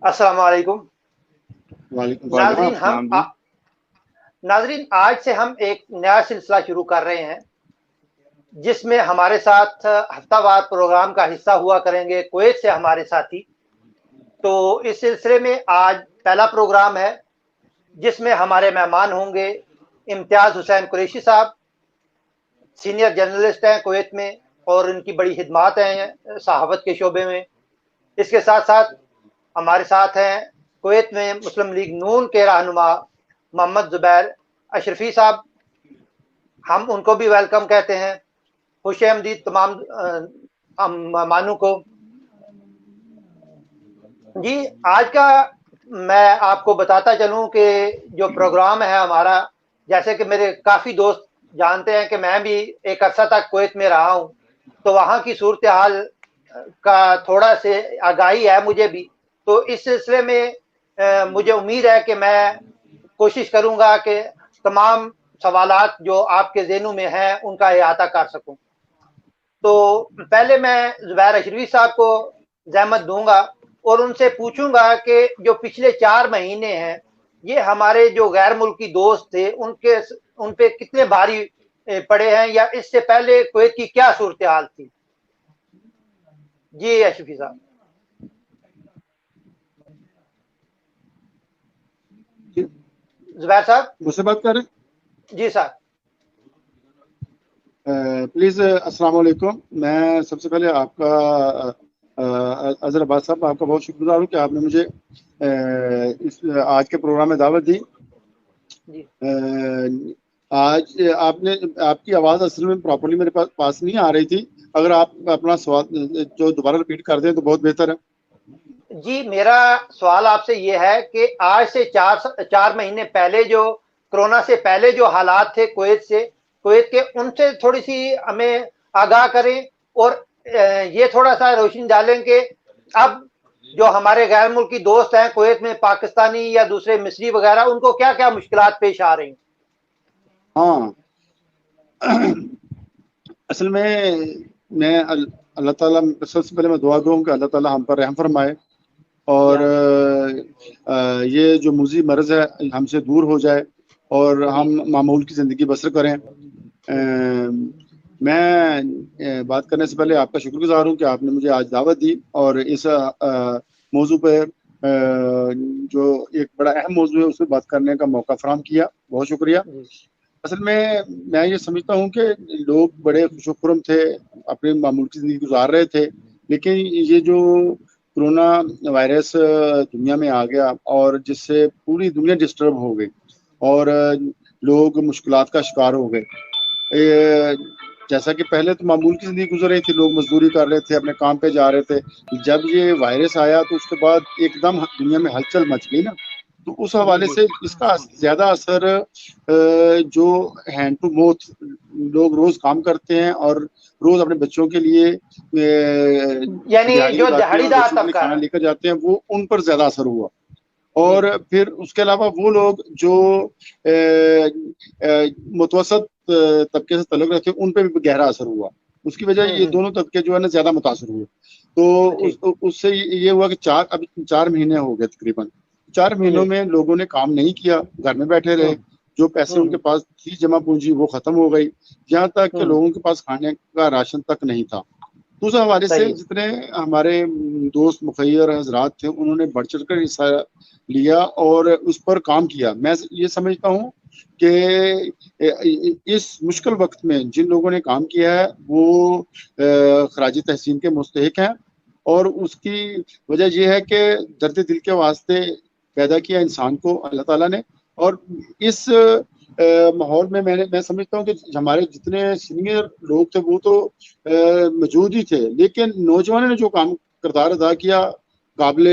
अस्सलाम वालेकुम। नाजरीन, आज से हम एक नया सिलसिला शुरू कर रहे हैं जिसमें हमारे साथ हफ्तावार प्रोग्राम का हिस्सा हुआ करेंगे कुवैत से हमारे साथी। तो इस सिलसिले में आज पहला प्रोग्राम है जिसमें हमारे मेहमान होंगे इम्तियाज़ हुसैन कुरैशी साहब, सीनियर जर्नलिस्ट हैं कुवैत में और इनकी बड़ी खिदमात हैं सहाफ़त के शोबे में। इसके साथ साथ हमारे साथ हैं कुवैत में मुस्लिम लीग नून के रहनुमा मोहम्मद ज़ुबैर अशरफी साहब, हम उनको भी वेलकम कहते हैं। खुश आमदीद तमाम मेहमानों को। जी, आज का मैं आपको बताता चलूं कि जो प्रोग्राम है हमारा, जैसे कि मेरे काफ़ी दोस्त जानते हैं कि मैं भी एक अरसा तक कुवैत में रहा हूं, तो वहाँ की सूरत हाल का थोड़ा से आगाही है मुझे भी। तो इस सिलसिले में मुझे उम्मीद है कि मैं कोशिश करूंगा कि तमाम सवालात जो आपके ज़हनों में हैं उनका अहाता कर सकूं। तो पहले मैं ज़ुबैर अशरफी साहब को ज़हमत दूंगा और उनसे पूछूंगा कि जो पिछले 4 महीने हैं ये हमारे जो गैर मुल्की दोस्त थे उन पे कितने भारी पड़े हैं, या इससे पहले कुवैत की क्या सूरत हाल थी। जी अशरफी साहब। ज़ुबैर साहब मुझसे बात कर रहे हैं? जी साहब। प्लीज़ अस्सलाम वालेकुम। मैं सबसे पहले आपका अज़हर अब्बास साहब, आपका बहुत शुक्रगुजार हूँ कि आपने मुझे इस आज के प्रोग्राम में दावत दी। आज आपकी आवाज़ असल में प्रॉपर्ली मेरे पास नहीं आ रही थी। अगर आप अपना सवाल जो दोबारा रिपीट कर दें तो बहुत बेहतर है। जी, मेरा सवाल आपसे ये है कि आज से 4 महीने पहले जो कोरोना से पहले जो हालात थे कुवैत के, उनसे थोड़ी सी हमें आगाह करें और ये थोड़ा सा रोशनी डालें कि अब जो हमारे गैर मुल्की दोस्त हैं कुवैत में, पाकिस्तानी या दूसरे मिस्री वगैरह, उनको क्या क्या मुश्किलात पेश आ रही हैं। हाँ, असल में मैं अल्लाह ताला, सबसे पहले मैं दुआ दूँ कि अल्लाह ताला हम पर रहम फरमाए और ये जो मुज़ी मर्ज़ है हमसे दूर हो जाए और हम मामूल की ज़िंदगी बसर करें। मैं बात करने से पहले आपका शुक्रगुजार हूँ कि आपने मुझे आज दावत दी और इस मौजू पे जो एक बड़ा अहम मौजू है उस पर बात करने का मौका फराहम किया। बहुत शुक्रिया। असल में मैं ये समझता हूँ कि लोग बड़े खुशखुरम थे, अपनी मामूल की ज़िंदगी गुजार रहे थे, लेकिन ये जो कोरोना वायरस दुनिया में आ गया और जिससे पूरी दुनिया डिस्टर्ब हो गई और लोग मुश्किलात का शिकार हो गए। जैसा कि पहले तो मामूल की ज़िंदगी गुजर रही थी, लोग मजदूरी कर रहे थे, अपने काम पे जा रहे थे। जब ये वायरस आया तो उसके बाद एकदम दुनिया में हलचल मच गई ना, तो उस हवाले से इसका ज़्यादा असर जो हैंड टू माउथ लोग रोज काम करते हैं और रोज अपने बच्चों के लिए यानी जो दिहाड़ीदार तबका खाना लेकर जाते हैं, वो उन पर ज्यादा असर हुआ। और फिर उसके अलावा वो लोग जो मुतवसत तबके से तल्लुक़ रखते हैं उन पर भी गहरा असर हुआ। उसकी वजह ये दोनों तबके जो है ना ज्यादा मुतासर हुए। तो उससे ये हुआ कि 4 महीने हो गए तकरीबन। 4 महीनों में लोगों ने काम नहीं किया, घर में बैठे रहे। जो पैसे उनके पास थी जमा पूंजी वो खत्म हो गई, यहाँ तक कि लोगों के पास खाने का राशन तक नहीं था। तो उस हवाले से जितने हमारे दोस्त मुखैर हजरात थे उन्होंने बढ़ चढ़ कर हिस्सा लिया और उस पर काम किया। मैं ये समझता हूँ कि इस मुश्किल वक्त में जिन लोगों ने काम किया है वो खराज तहसीन के मुस्तहिक हैं और उसकी वजह यह है कि दर्द दिल के वास्ते पैदा किया इंसान को अल्लाह ताला ने। और इस माहौल में मैं समझता हूँ कि हमारे जितने सीनियर लोग थे वो तो मौजूद ही थे, लेकिन नौजवानों ने जो काम किरदार अदा किया काबिल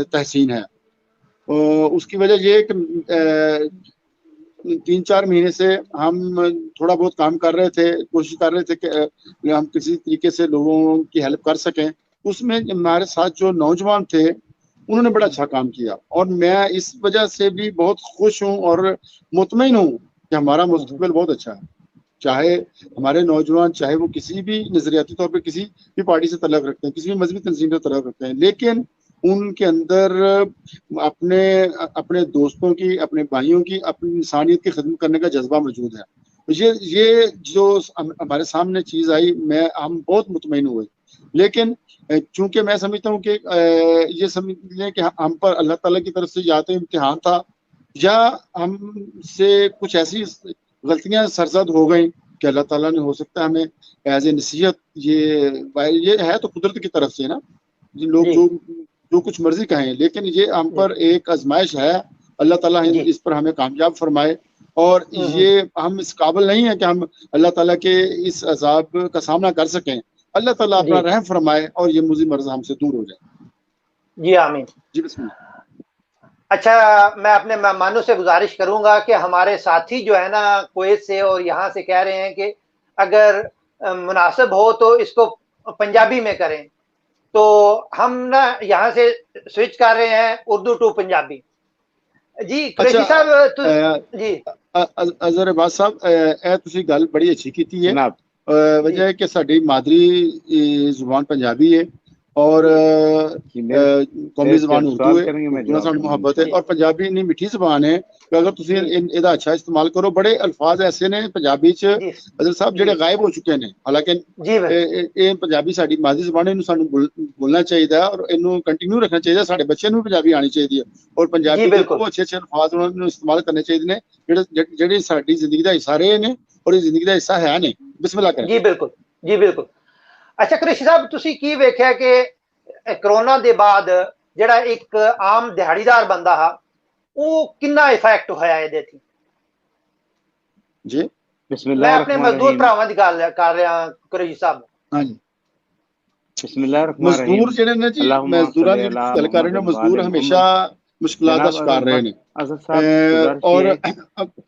तहसीन है। उसकी वजह ये कि 3-4 महीने से हम थोड़ा बहुत काम कर रहे थे, कोशिश कर रहे थे कि हम किसी तरीके से लोगों की हेल्प कर सकें। उसमें हमारे साथ जो नौजवान थे उन्होंने बड़ा अच्छा काम किया और मैं इस वजह से भी बहुत खुश हूँ और मुतमईन हूँ कि हमारा मुस्तकबिल बहुत अच्छा है। चाहे हमारे नौजवान चाहे वो किसी भी नजरियाती तौर पर किसी भी पार्टी से तल्लुक़ रखते हैं, किसी भी मजहबी तंजीम से तल्लुक़ रखते हैं, लेकिन ان کے اندر اپنے دوستوں کی، اپنے بھائیوں کی، اپنی انسانیت کی خدمت کرنے کا جذبہ موجود ہے۔ یہ جو ہمارے سامنے چیز آئی، ہم بہت مطمئن ہوئے، لیکن چونکہ میں سمجھتا ہوں کہ یہ سمجھ لیں کہ ہم پر اللہ تعالیٰ کی طرف سے یا تو امتحان تھا، یا ہم سے کچھ ایسی غلطیاں سرزد ہو گئیں کہ اللہ تعالیٰ نے ہو سکتا ہے ہمیں ایز اے نصیحت، یہ ہے تو قدرت کی طرف سے نا، لوگ جو کچھ مرضی کہیں، لیکن یہ ہم پر ایک آزمائش ہے، اللہ تعالیٰ اس پر ہمیں کامیاب فرمائے، اور یہ ہم اس قابل نہیں ہیں کہ ہم اللہ تعالیٰ کے اس عذاب کا سامنا کر سکیں۔ اللہ تعالیٰ اپنا رحم فرمائے اور یہ مضی مرض ہم سے دور ہو جائے۔ جی آمین۔ جی بسم اللہ۔ اچھا، میں اپنے مہمانوں سے گزارش کروں گا کہ ہمارے ساتھی جو ہے نا کویت سے اور یہاں سے کہہ رہے ہیں کہ اگر مناسب ہو تو اس کو پنجابی میں کریں، تو ہم نا یہاں سے سوئچ کر رہے ہیں اردو ٹو پنجابی۔ جی قریشی صاحب، جی اظہر عباس صاحب، تسی گل بڑی اچھی کی ہے۔ وجہ ہے کہ ساری مادری زبان پنجابی ہے اور قومی زبان اردو ہے، سانو محبت ہے، اور پنجابی اتنی میٹھی زبان ہے کہ اگر تسی ਇਹਦਾ اچھا استعمال کرو، بڑے الفاظ ایسے نے پنجابی چ حضرت صاحب جڑے غائب ہو چکے ہیں، حالانکہ یہ پنجابی ساری مادری زبان ہے، سانو بولنا چاہیے اور انہوں کنٹینیو رکھنا چاہیے، سارے بچے نوں پنجابی آنی چاہیے، اور پنجابی کے بہت اچھے اچھے الفاظ انہوں نے استعمال کرنے چاہیے جڑے ساری زندگی کا حصہ رہے ہیں اور یہ زندگی کا حصہ ہے نہیں۔ بسم اللہ کریں۔ جی بالکل، جی بالکل۔ اچھا قریشی صاحب، تسی کی ویکھیا کہ کرونا دے بعد جڑا ایک عام دہاڑیدار بندہ ہا وہ کنا افیکٹ ہویا ہے تھی؟ جی بسم اللہ میں اپنے الرحمن مزدور الرحیم۔ بھراواں دی گل کر رہا ہاں قریشی صاحب۔ ہاں جی، بسم اللہ الرحمن الرحیم۔ مزدور جڑے نے جی، مزدوراں دی گل کر رہے ہیں، مزدور ہمیشہ مشکلات کا شکار رہے ہیں، اظہر صاحب اور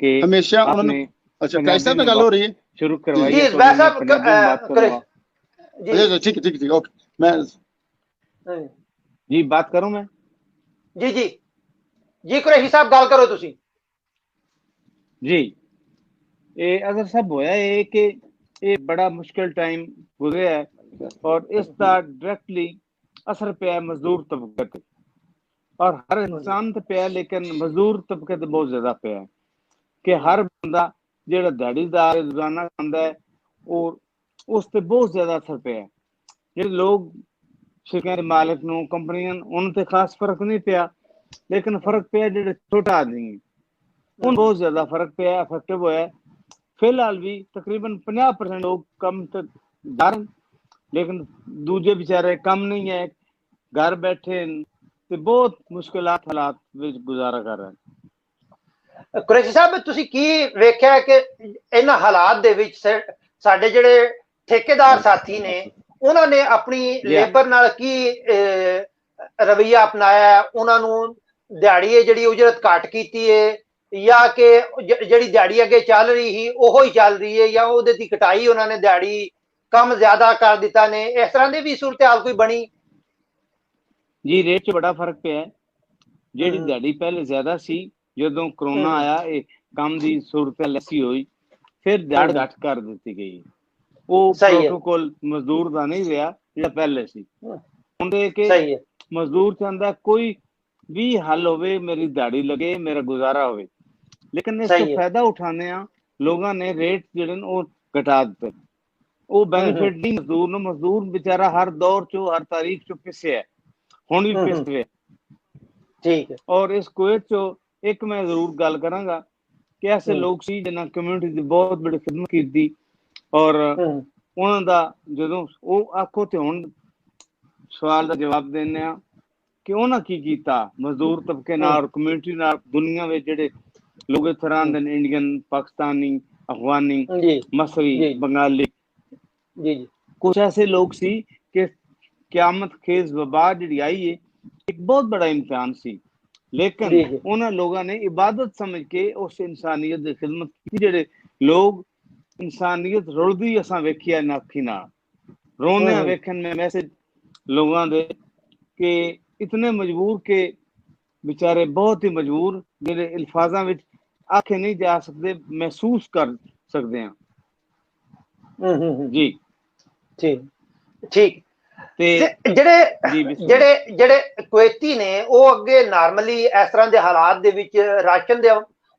کہ ہمیشہ آپ انہوں نے نے اچھا قریشی صاحب میں گل ہو رہی ہے شروع کروائی جی ہے تو ویسا میں پنجابی میں بات کروں گا۔ اچھا ٹھیک ٹھیک ٹھیک، اوکے، میں جی بات کروں میں؟ جی جی جی قریشی صاحب گل کرو تسی۔ جی اظہر صاحب ہویا ہے کہ یہ بڑا مشکل ٹائم گزریا ہے اور اس کا ڈائریکٹلی اثر پیا ہے مزدور طبقے تے، اور ہر انسان تے پیا، لیکن مزدور طبقے تے بہت زیادہ پیا ہے کہ ہر بندہ جہاں دیہڑی دار روزانہ کھاندا ہے اور اس تے بہت زیادہ اثر پیا ہے۔ جہاں لوگ شرکت مالک نو کمپنیاں ان تے خاص فرق نہیں پیا، لیکن فرق پیا جہاں چھوٹا آدمی ہے ان بہت زیادہ فرق پیا، افیکٹو ہوا ہے۔ فی الحال بھی تقریباً 50% لوگ کم تے ڈر، لیکن دوجے بیچارے کم نہیں ہے، گھر بیٹھے تے بہت مشکلات حالات وچ گزارا کر رہے ہیں۔ قریشی صاحب تسی کی ویکھیا کہ انہاں حالات دے وچ ساڈے جڑے ٹھیکیدار ساتھی نے انہوں نے اپنی لیبر نال کی رویہ اپنایا ہے؟ انہوں نے دیہڑی جڑی اجرت گھٹ کیتی ہے یا کہ جڑی دیہڑی اگے چل رہی ہی اوہو ہی چل رہی ہے، یا او دے دی کٹائی انہوں نے دیہڑی کم زیادہ کر دیتا نے؟ اس طرح دی بھی صورتحال کوئی بنی؟ جی ریٹ چ بڑا فرق پیا ہے۔ جیڑی دیہڑی پہلے زیادہ سی، جدوں کرونا آیا کم دی صورتحال ایسی ہوئی، پھر دیہڑ گھٹ کر دیتی گئی۔ وہ پروٹوکول مزدور دا نہیں رہا جڑا پہلے سی۔ ہن کہ مزدور چاہندا کوئی بھی حل ہوئے، میری دیہڑی لگے، میرا گزارا ہوئے، لیکن اس کا فائدہ اٹھانے لوگاں نے ریٹ جڑے وہ گھٹا دیتے۔ وہ بینیفٹ نہیں مزدور نو، مزدور بیچارہ ہر دور چو ہر تاریخ چو پسے ہے، ہن بھی پس رہے۔ ٹھیک ہے۔ اور اس کویت چو ایک میں ضرور گل کراں گا کہ ایسے لوگ سی جنہاں کمیونٹی دی بہت بڑی خدمت کیتی، اور انہاں دا جدوں وہ آکھو تے ہن سوال دا جواب دینے کہ انہاں کی کیتا مزدور طبقے نال اور کمیونٹی نال۔ دنیا وچ جڑے لوگ اتھے رہندے نے، انڈین، پاکستانی، افغانی، مصری، بنگالی، کچھ ایسے لوگ سی کہ قیامت خیز وبا جڑی آئی ہے ایک بہت بڑا امتحان سی، لیکن انہاں لوگاں نے عبادت سمجھ کے اس انسانیت دی خدمت کی۔ جڑے لوگ انسانیت رلدی اساں ویکھیا ناکھی نال رونے ویکھن میں میسج لوگاں دے کہ اتنے مجبور کہ بیچارے بہت ہی مجبور، جڑے الفاظاں وچ آکھے نہیں جا سکتے، محسوس کر سکتے ہیں۔ جی ٹھیک ٹھیک۔ ਜਿਹੜੇ ਕੁਵੈਤੀ ਨੇ ਉਹ ਅੱਗੇ ਨਾਰਮਲੀ ਇਸ ਤਰ੍ਹਾਂ ਦੇ ਹਾਲਾਤ ਦੇ ਵਿੱਚ ਰਾਸ਼ਨ ਦੇ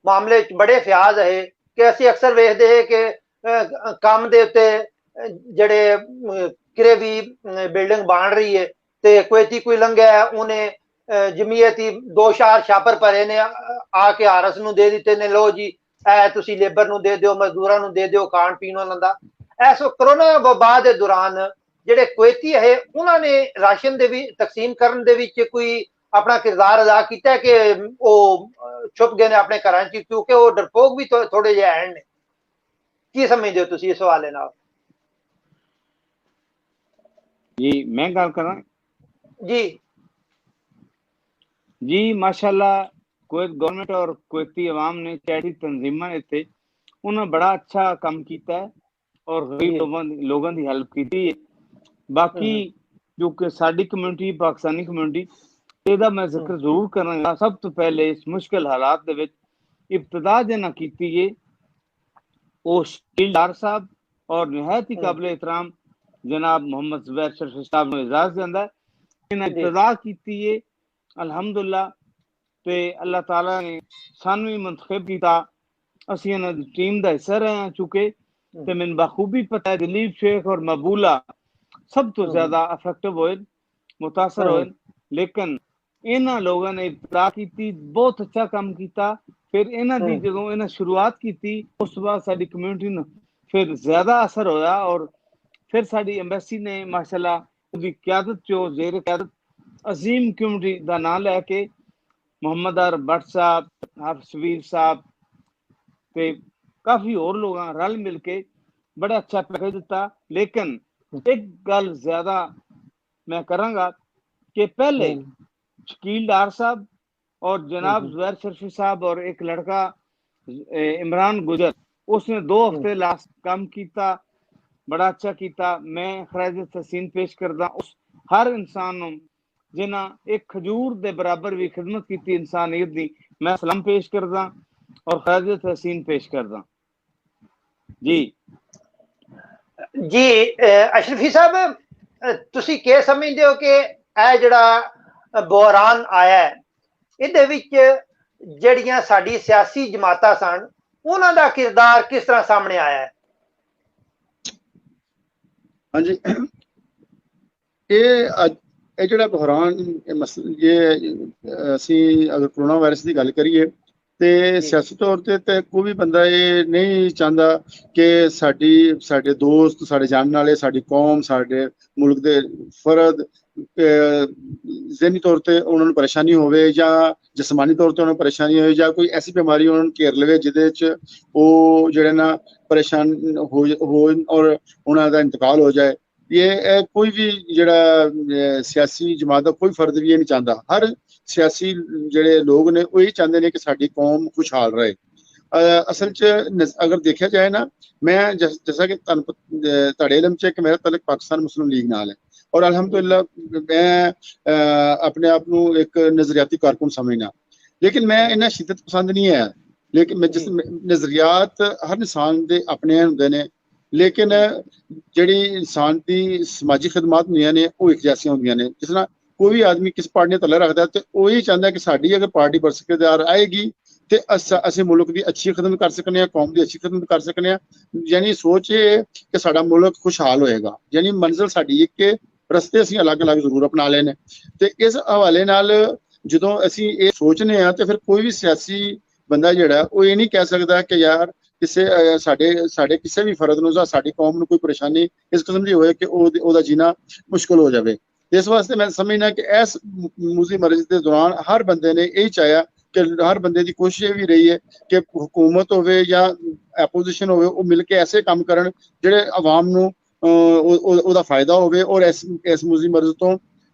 ਮਾਮਲੇ 'ਚ ਬੜੇ ਫਿਆਜ਼ ਹੈ ਕਿ ਅਸੀਂ ਅਕਸਰ ਵੇਖਦੇ ਹਾਂ ਕਿ ਕੰਮ ਦੇ ਉੱਤੇ ਜਿਹੜੇ ਕਿਰੇ ਵੀ ਬਿਲਡਿੰਗ ਬਣ ਰਹੀ ਹੈ ਤੇ ਕੁਵੈਤੀ ਕੋਈ ਲੰਘਿਆ ਉਹਨੇ ਜਮੀਅਤੀ 2 ਛਾਪਰ ਭਰੇ ਨੇ ਆ ਕੇ ਆਰਸ ਨੂੰ ਦੇ ਦਿੱਤੇ ਨੇ, ਲੋ ਜੀ ਇਹ ਤੁਸੀਂ ਲੇਬਰ ਨੂੰ ਦੇ ਦਿਓ, ਮਜ਼ਦੂਰਾਂ ਨੂੰ ਦੇ ਦਿਓ ਖਾਣ ਪੀਣ ਵਾਲਾਂ ਦਾ। ਇਸ ਕਰੋਨਾ ਵਬਾ ਦੇ ਦੌਰਾਨ ਜਿਹੜੇ ਕੁਵੈਤੀ ਹੈ ਉਹਨਾਂ ਨੇ ਰਾਸ਼ਨ ਦੇ ਵੀ ਤਕਸੀਮ ਕਰਨ ਦੇ ਵਿੱਚ ਕੋਈ ਆਪਣਾ ਕਿਰਦਾਰ ਅਦਾ ਕੀਤਾ ਕਿ ਉਹ ਛੁਪ ਗਏ ਨੇ ਆਪਣੇ ਘਰਾਂ 'ਚ, ਕਿਉਂਕਿ ਉਹ ਡਰਪੋਕ ਵੀ ਥੋੜੇ ਜਿਹੇ ਹਨ ਨੇ? ਕੀ ਸਮਝਦੇ ਹੋ ਤੁਸੀਂ ਇਸ ਹਵਾਲੇ ਨਾਲ? ਜੀ ਮੈਂ ਗੱਲ ਕਰਾਂ ਜੀ ਜੀ माशाल्लाह कुवैत गवर्नमेंट और कुवैती अवाम ने चैरिटी तंजीमां इत्थे उन्होंने बड़ा अच्छा काम किया है और गरीब लोगों की हेल्प की है। बाकी जो कि साडी कम्यूनिटी पाकिस्तानी कम्यूनिटी ਇਹਦਾ मैं जिक्र जरूर करांगा। सब तो पहले इस मुश्किल हालात दे विच इब्तदा जिन्हां कीती है वो शकील डार साहब और निहायत ही काबिल एहतराम जनाब मोहम्मद जुबैर शरीफ साहब ने इजाज़त दिंदा है। इन्हां इब्तदा कीती है अलहमदुल्ला ते अल्लाह ताला ने सानू भी मुंतखब किया, असीं इन्हां दी टीम दा हिस्सा रहे हैं चुके ते मैनूं बखूबी पता है दिलीप शेख और मबूला सब तो ज्यादा अफेक्टिव होए मुतासर होए, लेकिन इन्हां लोगों ने इब्तदा की बहुत अच्छा काम किया। फिर इन्हां दी जदों इन्हां शुरुआत की उस बाद साडी कम्यूनिटी नूं फिर ज्यादा असर होया और फिर साडी एम्बेसी ने माशाअल्लाह उहदी क़यादत चो ज़ेर क़यादत अजीम कम्यूनिटी का नाम लैके मोहम्मद अर भट्ट साहब, हाफिज़ साहब ते काफ़ी और लोग रल मिल के बड़ा अच्छा पैकेज दिता। लेकिन एक गल ज्यादा मैं करांगा कि पहले शकील डार साहब और जनाब जुबैर शरीफ साहब और एक लड़का इमरान गुजर उसने 2 हफ्ते लास्ट काम किया, बड़ा अच्छा किया। मैं खराज तहसीन पेश करदा उस हर इंसान जिन्हां एक खजूर दे बराबर भी खिदमत की इंसानियत दी, मैं सलाम पेश करदा और खराज तहसीन पेश करदा। जी जी अशरफी साहब ਤੁਸੀਂ ਕੀ ਸਮਝਦੇ ਹੋ ਕਿ ਇਹ ਜਿਹੜਾ ਬੁਹਰਾਨ ਆਇਆ ਹੈ ਇਹਦੇ ਵਿੱਚ ਜਿਹੜੀਆਂ ਸਾਡੀ ਸਿਆਸੀ ਜਮਾਤਾਂ ਸਨ ਉਹਨਾਂ ਦਾ ਕਿਰਦਾਰ ਕਿਸ ਤਰ੍ਹਾਂ ਸਾਹਮਣੇ ਆਇਆ ਹੈ? ਹਾਂਜੀ ਇਹ ਜਿਹੜਾ ਬੁਹਰਾਨ ਇਹ ਅਸੀਂ ਅਗਰ ਕਰੋਨਾ ਵਾਇਰਸ ਦੀ ਗੱਲ ਕਰੀਏ ਤੇ ਸਿਆਸੀ ਤੌਰ ਤੇ ਕੋਈ ਵੀ ਬੰਦਾ ਇਹ ਨਹੀਂ ਚਾਹੁੰਦਾ ਕਿ ਸਾਡੇ ਦੋਸਤ, ਸਾਡੇ ਜਾਣਨ ਵਾਲੇ, ਸਾਡੀ ਕੌਮ, ਸਾਡੇ ਮੁਲਕ ਦੇ ਫਰਦ ज़हनी तौर पर उन्होंने परेशानी होवे या जिसमानी तौर पर उन्होंने परेशानी होवे या कोई ऐसी बीमारी उन्होंने घेर लवे जिहदे च वो जिहड़े ना परेशान हो और उन्होंने दा इंतकाल हो जाए। ये कोई भी जिहड़ा सियासी जमात का कोई फर्द भी ये नहीं चाहता। हर सियासी जिहड़े लोग ने वो यही चाहते हैं कि साडी कौम खुशहाल रहे। असल च अगर देखा जाए ना, मैं जैसा कि तुहाडे इलम च कि मेरा तलक पाकिस्तान मुस्लिम लीग नाल है और अल्हम्दुलिल्लाह मैं अपने आप को एक नजरियाती कारकुन समझना, लेकिन मैं इन्ना शिद्दत पसंद नहीं है। लेकिन मैं जिस नजरियात हर इंसान के अपने होंगे ने, लेकिन जिहड़ी इंसान की समाजी खिदमात होंदियां ने वो एक जैसियां होंदियां ने। जिस तरह कोई भी आदमी किस पार्टी ने तले रखता है तो वो ही चाहता है कि साडी अगर पार्टी बरकरार आएगी तो असीं मुल्क की अच्छी खिदमत कर सकने, कौम की अच्छी खिदमत कर सकने। यानी सोच ये कि साडा मुल्क खुशहाल होएगा, यानी मंजिल साडी एक के रस्ते असीं अलग अलग जरूर अपना लेने। तो इस हवाले नाल जदों असीं ये सोचने आ तो फिर कोई भी सियासी बंदा जिहड़ा वो ये नहीं कह सकता कि यार किसी साडे किसी भी फर्द नूं साडी कौम नूं कोई परेशानी इस किस्म की होए कि ओहदा जीना मुश्किल हो जाए। इस वास्ते मैं समझना कि इस मूजी मर्ज के दौरान हर बंदे ने यही चाहा कि हर बंदे की कोशिश भी रही है कि हुकूमत होवे या एपोजिशन होवे वो मिल के ऐसे काम करन जिहड़े अवाम नूं ਉਹਦਾ ਫਾਇਦਾ ਹੋਵੇ और इस मूजी मर्ज तो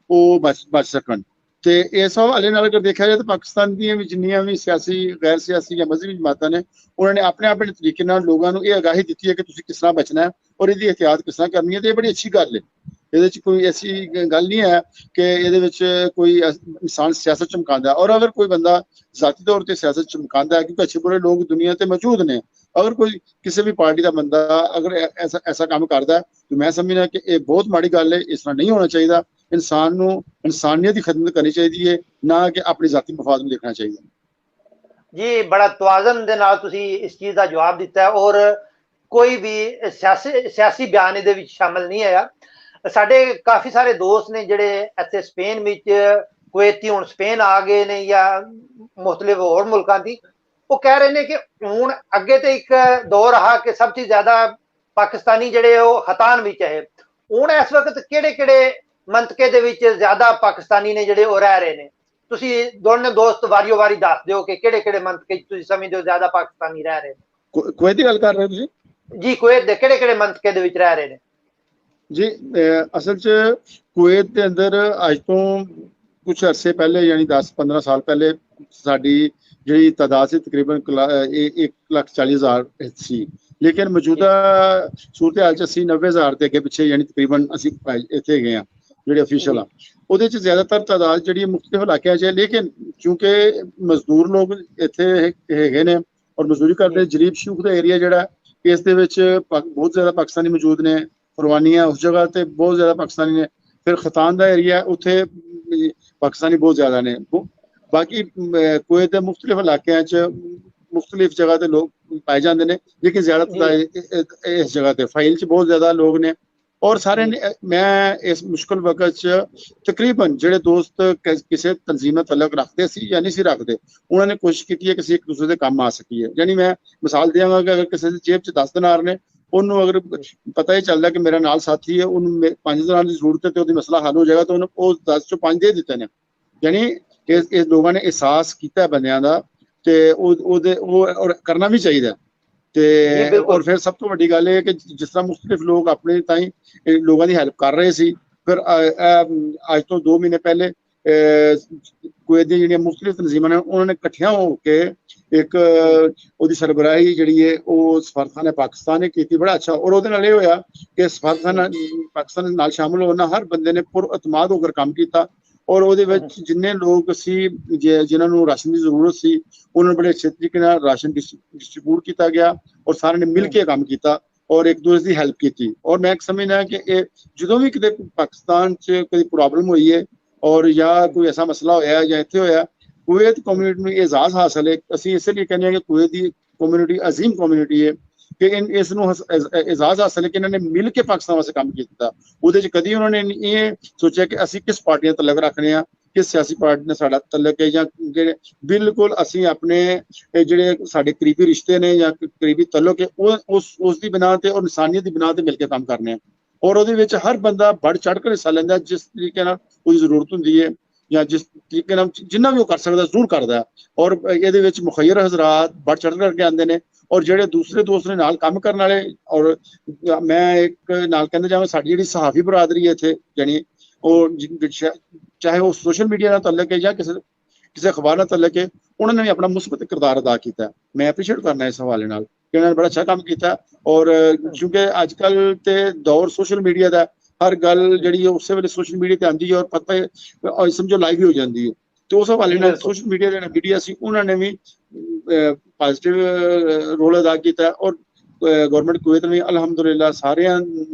वो बच सकन। तो इस हवाले नाल अगर देखा जाए तो पाकिस्तान दी जिन्नियां भी सियासी, गैर सियासी या मजहबी जमातां ने उन्होंने अपने अपने तरीके नाल लोगों को यह आगाही दी है कि तुसीं किस तरह बचना है और इसकी एहतियात किस तरह करनी है। तो ये बड़ी अच्छी गल है। ਇਹਦੇ 'ਚ ਕੋਈ ਐਸੀ ਗੱਲ ਨਹੀਂ ਹੈ ਕਿ ਇਹਦੇ ਵਿੱਚ ਕੋਈ ਇਨਸਾਨ ਸਿਆਸਤ ਚਮਕਾਉਂਦਾ, ਔਰ ਅਗਰ ਕੋਈ ਬੰਦਾ ਜ਼ਾਤੀ ਤੌਰ ਤੇ ਸਿਆਸਤ ਚਮਕਾਉਂਦਾ ਹੈ, ਕਿਉਂਕਿ ਅੱਛੇ ਬੁਰੇ ਲੋਕ ਦੁਨੀਆ ਤੇ ਮੌਜੂਦ ਨੇ, ਅਗਰ ਕੋਈ ਕਿਸੇ ਵੀ ਪਾਰਟੀ ਦਾ ਬੰਦਾ ਅਗਰ ਐਸਾ ਕੰਮ ਕਰਦਾ ਤਾਂ ਮੈਂ ਸਮਝਦਾ ਕਿ ਇਹ ਬਹੁਤ ਮਾੜੀ ਗੱਲ ਹੈ, ਇਸ ਤਰ੍ਹਾਂ ਨਹੀਂ ਹੋਣਾ ਚਾਹੀਦਾ। ਇਨਸਾਨ ਨੂੰ ਇਨਸਾਨੀਅਤ ਦੀ ਖਿਦਮਤ ਕਰਨੀ ਚਾਹੀਦੀ ਹੈ, ਨਾ ਕਿ ਆਪਣੀ ਜ਼ਾਤੀ ਮਫਾਦ ਨੂੰ ਦੇਖਣਾ ਚਾਹੀਦਾ। ਜੀ ਬੜਾ ਤਵਾਜ਼ਨ ਦੇ ਨਾਲ ਤੁਸੀਂ ਇਸ ਚੀਜ਼ ਦਾ ਜਵਾਬ ਦਿੱਤਾ, ਔਰ ਕੋਈ ਵੀ ਸਿਆਸੀ ਬਿਆਨ ਇਹਦੇ ਵਿੱਚ ਸ਼ਾਮਲ ਨਹੀਂ ਆਇਆ। ਸਾਡੇ ਕਾਫੀ ਸਾਰੇ ਦੋਸਤ ਨੇ ਜਿਹੜੇ ਇੱਥੇ ਸਪੇਨ ਵਿੱਚ, ਕੁਵੈਤੀ ਹੁਣ ਸਪੇਨ ਆ ਗਏ ਨੇ ਜਾਂ ਮੁਖਤਲਿਫ ਹੋਰ ਮੁਲਕਾਂ ਦੀ, ਉਹ ਕਹਿ ਰਹੇ ਨੇ ਕਿ ਹੁਣ ਅੱਗੇ ਤੇ ਇੱਕ ਦੌਰ ਆ ਕਿ ਸਭ ਤੋਂ ਜ਼ਿਆਦਾ ਪਾਕਿਸਤਾਨੀ ਜਿਹੜੇ ਉਹ ਹਤਾਨ ਵਿੱਚ ਹੈ। ਹੁਣ ਇਸ ਵਕਤ ਕਿਹੜੇ ਮੰਤਕੇ ਦੇ ਵਿੱਚ ਜ਼ਿਆਦਾ ਪਾਕਿਸਤਾਨੀ ਨੇ ਜਿਹੜੇ ਉਹ ਰਹਿ ਰਹੇ ਨੇ? ਤੁਸੀਂ ਦੋਨੇ ਦੋਸਤ ਵਾਰੀਓ ਵਾਰੀ ਦੱਸ ਦਿਓ ਕਿ ਕਿਹੜੇ ਮੰਤਕੇ ਤੁਸੀਂ ਸਮਝਦੇ ਹੋ ਜ਼ਿਆਦਾ ਪਾਕਿਸਤਾਨੀ ਰਹਿ ਰਹੇ ਨੇ। ਕੁਵੈਤ ਦੀ ਗੱਲ ਕਰ ਰਹੇ ਹੋ ਤੁਸੀਂ? ਜੀ, ਕੁਵੈਤ ਦੇ ਕਿਹੜੇ ਮੰਤਕੇ ਦੇ ਵਿੱਚ ਰਹਿ ਰਹੇ ਨੇ? ਜੀ ਅਸਲ 'ਚ ਕੁਵੈਤ ਦੇ ਅੰਦਰ ਅੱਜ ਤੋਂ ਕੁਝ ਅਰਸੇ ਪਹਿਲੇ, ਯਾਨੀ 10-15 ਸਾਲ ਪਹਿਲੇ ਸਾਡੀ ਜਿਹੜੀ ਤਾਦਾਦ ਸੀ ਤਕਰੀਬਨ 1,40,000 ਸੀ, ਲੇਕਿਨ ਮੌਜੂਦਾ ਸੂਰਤ ਹਾਲ 'ਚ 80-90,000 ਦੇ ਅੱਗੇ ਪਿੱਛੇ, ਯਾਨੀ ਤਕਰੀਬਨ ਅਸੀਂ ਇੱਥੇ ਗਏ ਹਾਂ ਜਿਹੜੇ ਅਫੀਸ਼ੀਅਲ ਆ, ਉਹਦੇ 'ਚ ਜ਼ਿਆਦਾਤਰ ਤਾਦਾਦ ਜਿਹੜੀ ਮੁਖਤਲਿਫ ਇਲਾਕਿਆਂ 'ਚ ਹੈ। ਲੇਕਿਨ ਕਿਉਂਕਿ ਮਜ਼ਦੂਰ ਲੋਕ ਇੱਥੇ ਹੈਗੇ ਨੇ ਔਰ ਮਜ਼ਦੂਰੀ ਕਰਦੇ, ਜਰੀਬ ਸ਼ੂਖ ਦਾ ਏਰੀਆ ਜਿਹੜਾ, ਇਸ ਦੇ ਵਿੱਚ ਬਹੁਤ ਜ਼ਿਆਦਾ ਪਾਕਿਸਤਾਨੀ ਮੌਜੂਦ ਨੇ। ਫਰਵਾਨੀਆਂ ਉਸ ਜਗ੍ਹਾ ਤੇ ਬਹੁਤ ਜ਼ਿਆਦਾ ਪਾਕਿਸਤਾਨੀ ਨੇ। ਫਿਰ ਖਤਾਨ ਦਾ ਏਰੀਆ, ਉੱਥੇ ਪਾਕਿਸਤਾਨੀ ਬਹੁਤ ਜ਼ਿਆਦਾ ਨੇ। ਬਾਕੀ ਕੁਵੈਤ ਦੇ ਮੁਖਤਲਿਫ ਇਲਾਕਿਆਂ 'ਚ ਮੁਖਤਲਿਫ ਜਗ੍ਹਾ ਤੇ ਲੋਕ ਪਾਏ ਜਾਂਦੇ ਨੇ, ਲੇਕਿਨ ਜ਼ਿਆਦਾਤਰ ਇਸ ਜਗ੍ਹਾ ਤੇ ਫਾਈਲ 'ਚ ਬਹੁਤ ਜ਼ਿਆਦਾ ਲੋਕ ਨੇ। ਔਰ ਸਾਰੇ ਨੇ, ਮੈਂ ਇਸ ਮੁਸ਼ਕਿਲ ਵਕਤ 'ਚ ਤਕਰੀਬਨ ਜਿਹੜੇ ਦੋਸਤ ਕਿਸੇ ਤਨਜ਼ੀਮ ਨਾਲ ਤਲਕ ਰੱਖਦੇ ਸੀ ਜਾਂ ਨਹੀਂ ਸੀ ਰੱਖਦੇ, ਉਹਨਾਂ ਨੇ ਕੋਸ਼ਿਸ਼ ਕੀਤੀ ਹੈ ਕਿ ਅਸੀਂ ਇੱਕ ਦੂਸਰੇ ਦੇ ਕੰਮ ਆ ਸਕੀਏ। ਯਾਨੀ ਮੈਂ ਮਿਸਾਲ ਦੇਵਾਂਗਾ ਕਿ ਅਗਰ ਕਿਸੇ ਦੀ ਜੇਬ 'ਚ 10 ਦਿਨਾਰ ਨੇ, ਉਹਨੂੰ ਅਗਰ ਪਤਾ ਹੀ ਚੱਲਦਾ ਕਿ ਮੇਰਾ ਨਾਲ ਸਾਥੀ ਹੈ, ਉਹਨੂੰ 5 ਦਿਨਾਰ ਦੀ ਜ਼ਰੂਰਤ ਹੈ ਤੇ ਉਹਦੀ ਮਸਲਾ ਹੱਲ ਹੋ ਜਾਏਗਾ, ਤਾਂ ਉਹਨੂੰ ਉਹ 10 ਚੋਂ 5 ਦੇ ਦਿੱਤੇ ਨੇ। ਯਾਨੀ ਇਹ ਲੋਕਾਂ ਨੇ ਅਹਿਸਾਸ ਕੀਤਾ ਬੰਦਿਆਂ ਦਾ, ਤੇ ਉਹ ਕਰਨਾ ਵੀ ਚਾਹੀਦਾ। ਤੇ ਔਰ ਫਿਰ ਸਭ ਤੋਂ ਵੱਡੀ ਗੱਲ ਇਹ ਕਿ ਜਿਸ ਤਰ੍ਹਾਂ ਮੁਖਤਲਿਫ ਲੋਕ ਆਪਣੇ ਤਾਈਂ ਲੋਕਾਂ ਦੀ ਹੈਲਪ ਕਰ ਰਹੇ ਸੀ, ਫਿਰ ਅੱਜ ਤੋਂ 2 ਮਹੀਨੇ ਪਹਿਲੇ ਕੁਵੈਤ ਦੀਆਂ ਜਿਹੜੀਆਂ ਮੁਖਤਲਿਫ ਤਨਜ਼ੀਮਾਂ ਨੇ, ਉਹਨਾਂ ਨੇ ਇਕੱਠਿਆਂ ਹੋ ਕੇ ਇੱਕ ਉਹਦੀ ਸਰਬਰਾਹੀ ਜਿਹੜੀ ਹੈ ਉਹ ਸਫਾਰਤਖਾਨੇ ਪਾਕਿਸਤਾਨ ਨੇ ਕੀਤੀ। ਬੜਾ ਅੱਛਾ। ਔਰ ਉਹਦੇ ਨਾਲ ਇਹ ਹੋਇਆ ਕਿ ਸਫਾਰਤਖਾਨਾ ਪਾਕਿਸਤਾਨ ਨਾਲ ਸ਼ਾਮਲ ਹੋਣਾ, ਹਰ ਬੰਦੇ ਨੇ ਪੁਰਅਤਮਾਦ ਹੋ ਕੇ ਕੰਮ ਕੀਤਾ। ਔਰ ਉਹਦੇ ਵਿੱਚ ਜਿੰਨੇ ਲੋਕ ਸੀ ਜਿਨ੍ਹਾਂ ਨੂੰ ਰਾਸ਼ਨ ਦੀ ਜ਼ਰੂਰਤ ਸੀ, ਉਹਨਾਂ ਨੂੰ ਬੜੇ ਅੱਛੇ ਤਰੀਕੇ ਨਾਲ ਰਾਸ਼ਨ ਡਿਸਟਰੀਬਿਊਟ ਕੀਤਾ ਗਿਆ, ਔਰ ਸਾਰਿਆਂ ਨੇ ਮਿਲ ਕੇ ਕੰਮ ਕੀਤਾ ਔਰ ਇੱਕ ਦੂਸਰੇ ਦੀ ਹੈਲਪ ਕੀਤੀ। ਔਰ ਮੈਂ ਸਮਝਦਾ ਕਿ ਇਹ ਜਦੋਂ ਵੀ ਕਿਤੇ ਪਾਕਿਸਤਾਨ 'ਚ ਕੋਈ ਪ੍ਰੋਬਲਮ ਹੋਈ ਹੈ ਔਰ ਜਾਂ ਕੋਈ ਐਸਾ ਮਸਲਾ ਹੋਇਆ ਜਾਂ ਇੱਥੇ ਹੋਇਆ, ਕੁਵੈਤ ਕਮਿਊਨਿਟੀ ਨੂੰ ਇਜਾਜ਼ ਹਾਸਲ ਹੈ। ਅਸੀਂ ਇਸ ਲਈ ਕਹਿੰਦੇ ਹਾਂ ਕਿ ਕੁਵੈਤ ਦੀ ਕਮਿਊਨਿਟੀ ਅਜ਼ੀਮ ਕਮਿਊਨਿਟੀ ਹੈ, ਕਿ ਇਸ ਨੂੰ ਇਜਾਜ਼ ਹਾਸਲ ਹੈ ਕਿ ਇਹਨਾਂ ਨੇ ਮਿਲ ਕੇ ਪਾਕਿਸਤਾਨ ਵਾਸਤੇ ਕੰਮ ਕੀਤਾ। ਉਹਦੇ 'ਚ ਕਦੀ ਉਹਨਾਂ ਨੇ ਇਹ ਸੋਚਿਆ ਕਿ ਅਸੀਂ ਕਿਸ ਪਾਰਟੀ ਨਾਲ ਤਲਕ ਰੱਖਦੇ ਹਾਂ, ਕਿਸ ਸਿਆਸੀ ਪਾਰਟੀ ਨਾਲ ਸਾਡਾ ਤਲਕ ਹੈ, ਜਾਂ ਜਿਹੜੇ ਬਿਲਕੁਲ ਅਸੀਂ ਆਪਣੇ ਜਿਹੜੇ ਸਾਡੇ ਕਰੀਬੀ ਰਿਸ਼ਤੇ ਨੇ ਜਾਂ ਕਰੀਬੀ ਤਲਕ ਹੈ, ਉਸ ਦੀ ਬਿਨਾਂ ਤੇ ਔਰ ਇਨਸਾਨੀਅਤ ਦੀ ਬਿਨਾਂ ਤੇ ਮਿਲ ਕੇ ਕੰਮ ਕਰਨੇ ਆ। ਔਰ ਉਹਦੇ ਵਿੱਚ ਹਰ ਬੰਦਾ ਵੱਧ ਚੜ੍ਹ ਕੇ ਹਿੱਸਾ ਲੈਂਦਾ, ਜਿਸ ਤਰੀਕੇ ਨਾਲ ਉਹਦੀ ਜ਼ਰੂਰਤ ਹੁੰਦੀ ਹੈ ਜਾਂ ਜਿਸ ਤਰੀਕੇ ਨਾਲ ਜਿੰਨਾ ਵੀ ਉਹ ਕਰ ਸਕਦਾ ਜ਼ਰੂਰ ਕਰਦਾ। ਔਰ ਇਹਦੇ ਵਿੱਚ ਮੁਖੱਈਰ ਹਜ਼ਰਾਤ ਵੱਧ ਚੜ੍ਹ ਕਰਕੇ ਆਉਂਦੇ ਨੇ, ਔਰ ਜਿਹੜੇ ਦੂਸਰੇ ਦੋਸਤ ਨੇ ਨਾਲ ਕੰਮ ਕਰਨ ਵਾਲੇ। ਔਰ ਮੈਂ ਇੱਕ ਨਾਲ ਕਹਿੰਦਾ ਜਾਵਾਂ, ਸਾਡੀ ਜਿਹੜੀ ਸਹਾਫੀ ਬਰਾਦਰੀ ਹੈ ਇੱਥੇ, ਯਾਨੀ ਉਹ ਚਾਹੇ ਉਹ ਸੋਸ਼ਲ ਮੀਡੀਆ ਨਾਲ ਤਲਕ ਹੈ ਜਾਂ ਕਿਸੇ ਅਖਬਾਰ ਨਾਲ ਤਲਕ ਹੈ, ਉਹਨਾਂ ਨੇ ਵੀ ਆਪਣਾ ਮੁਸਬਤ ਕਿਰਦਾਰ ਅਦਾ ਕੀਤਾ। ਮੈਂ ਐਪਰੀਸ਼ੀਏਟ ਕਰਨਾ ਇਸ ਹਵਾਲੇ ਨਾਲ ਕਿ ਉਹਨਾਂ ਨੇ ਬੜਾ ਅੱਛਾ ਕੰਮ ਕੀਤਾ। ਔਰ ਕਿਉਂਕਿ ਅੱਜ ਕੱਲ੍ਹ ਤੇ ਦੌਰ ਸੋਸ਼ਲ ਮੀਡੀਆ ਦਾ, ਹਰ ਗੱਲ ਜਿਹੜੀ ਹੈ ਉਸੇ ਵੇਲੇ ਸੋਸ਼ਲ ਮੀਡੀਆ ਤੇ ਆਉਂਦੀ ਹੈ ਔਰ ਪਤਾ ਸਮਝੋ ਲਾਈਵ ਹੀ ਹੋ ਜਾਂਦੀ ਹੈ। ਤੇ ਉਸ ਹਵਾਲੇ ਨਾਲ ਸੋਸ਼ਲ ਮੀਡੀਆ ਜਿਹੜਾ ਮੀਡੀਆ ਸੀ, ਉਹਨਾਂ ਨੇ ਵੀ ਪੋਜ਼ਿਟਿਵ ਰੋਲ ਅਦਾ ਕੀਤਾ। ਔਰ ਗਵਰਨਮੈਂਟ ਕੁਵੈਤ ਨੇ ਅਲਹਮਦੁਲਿਲਾ ਸਾਰਿਆਂ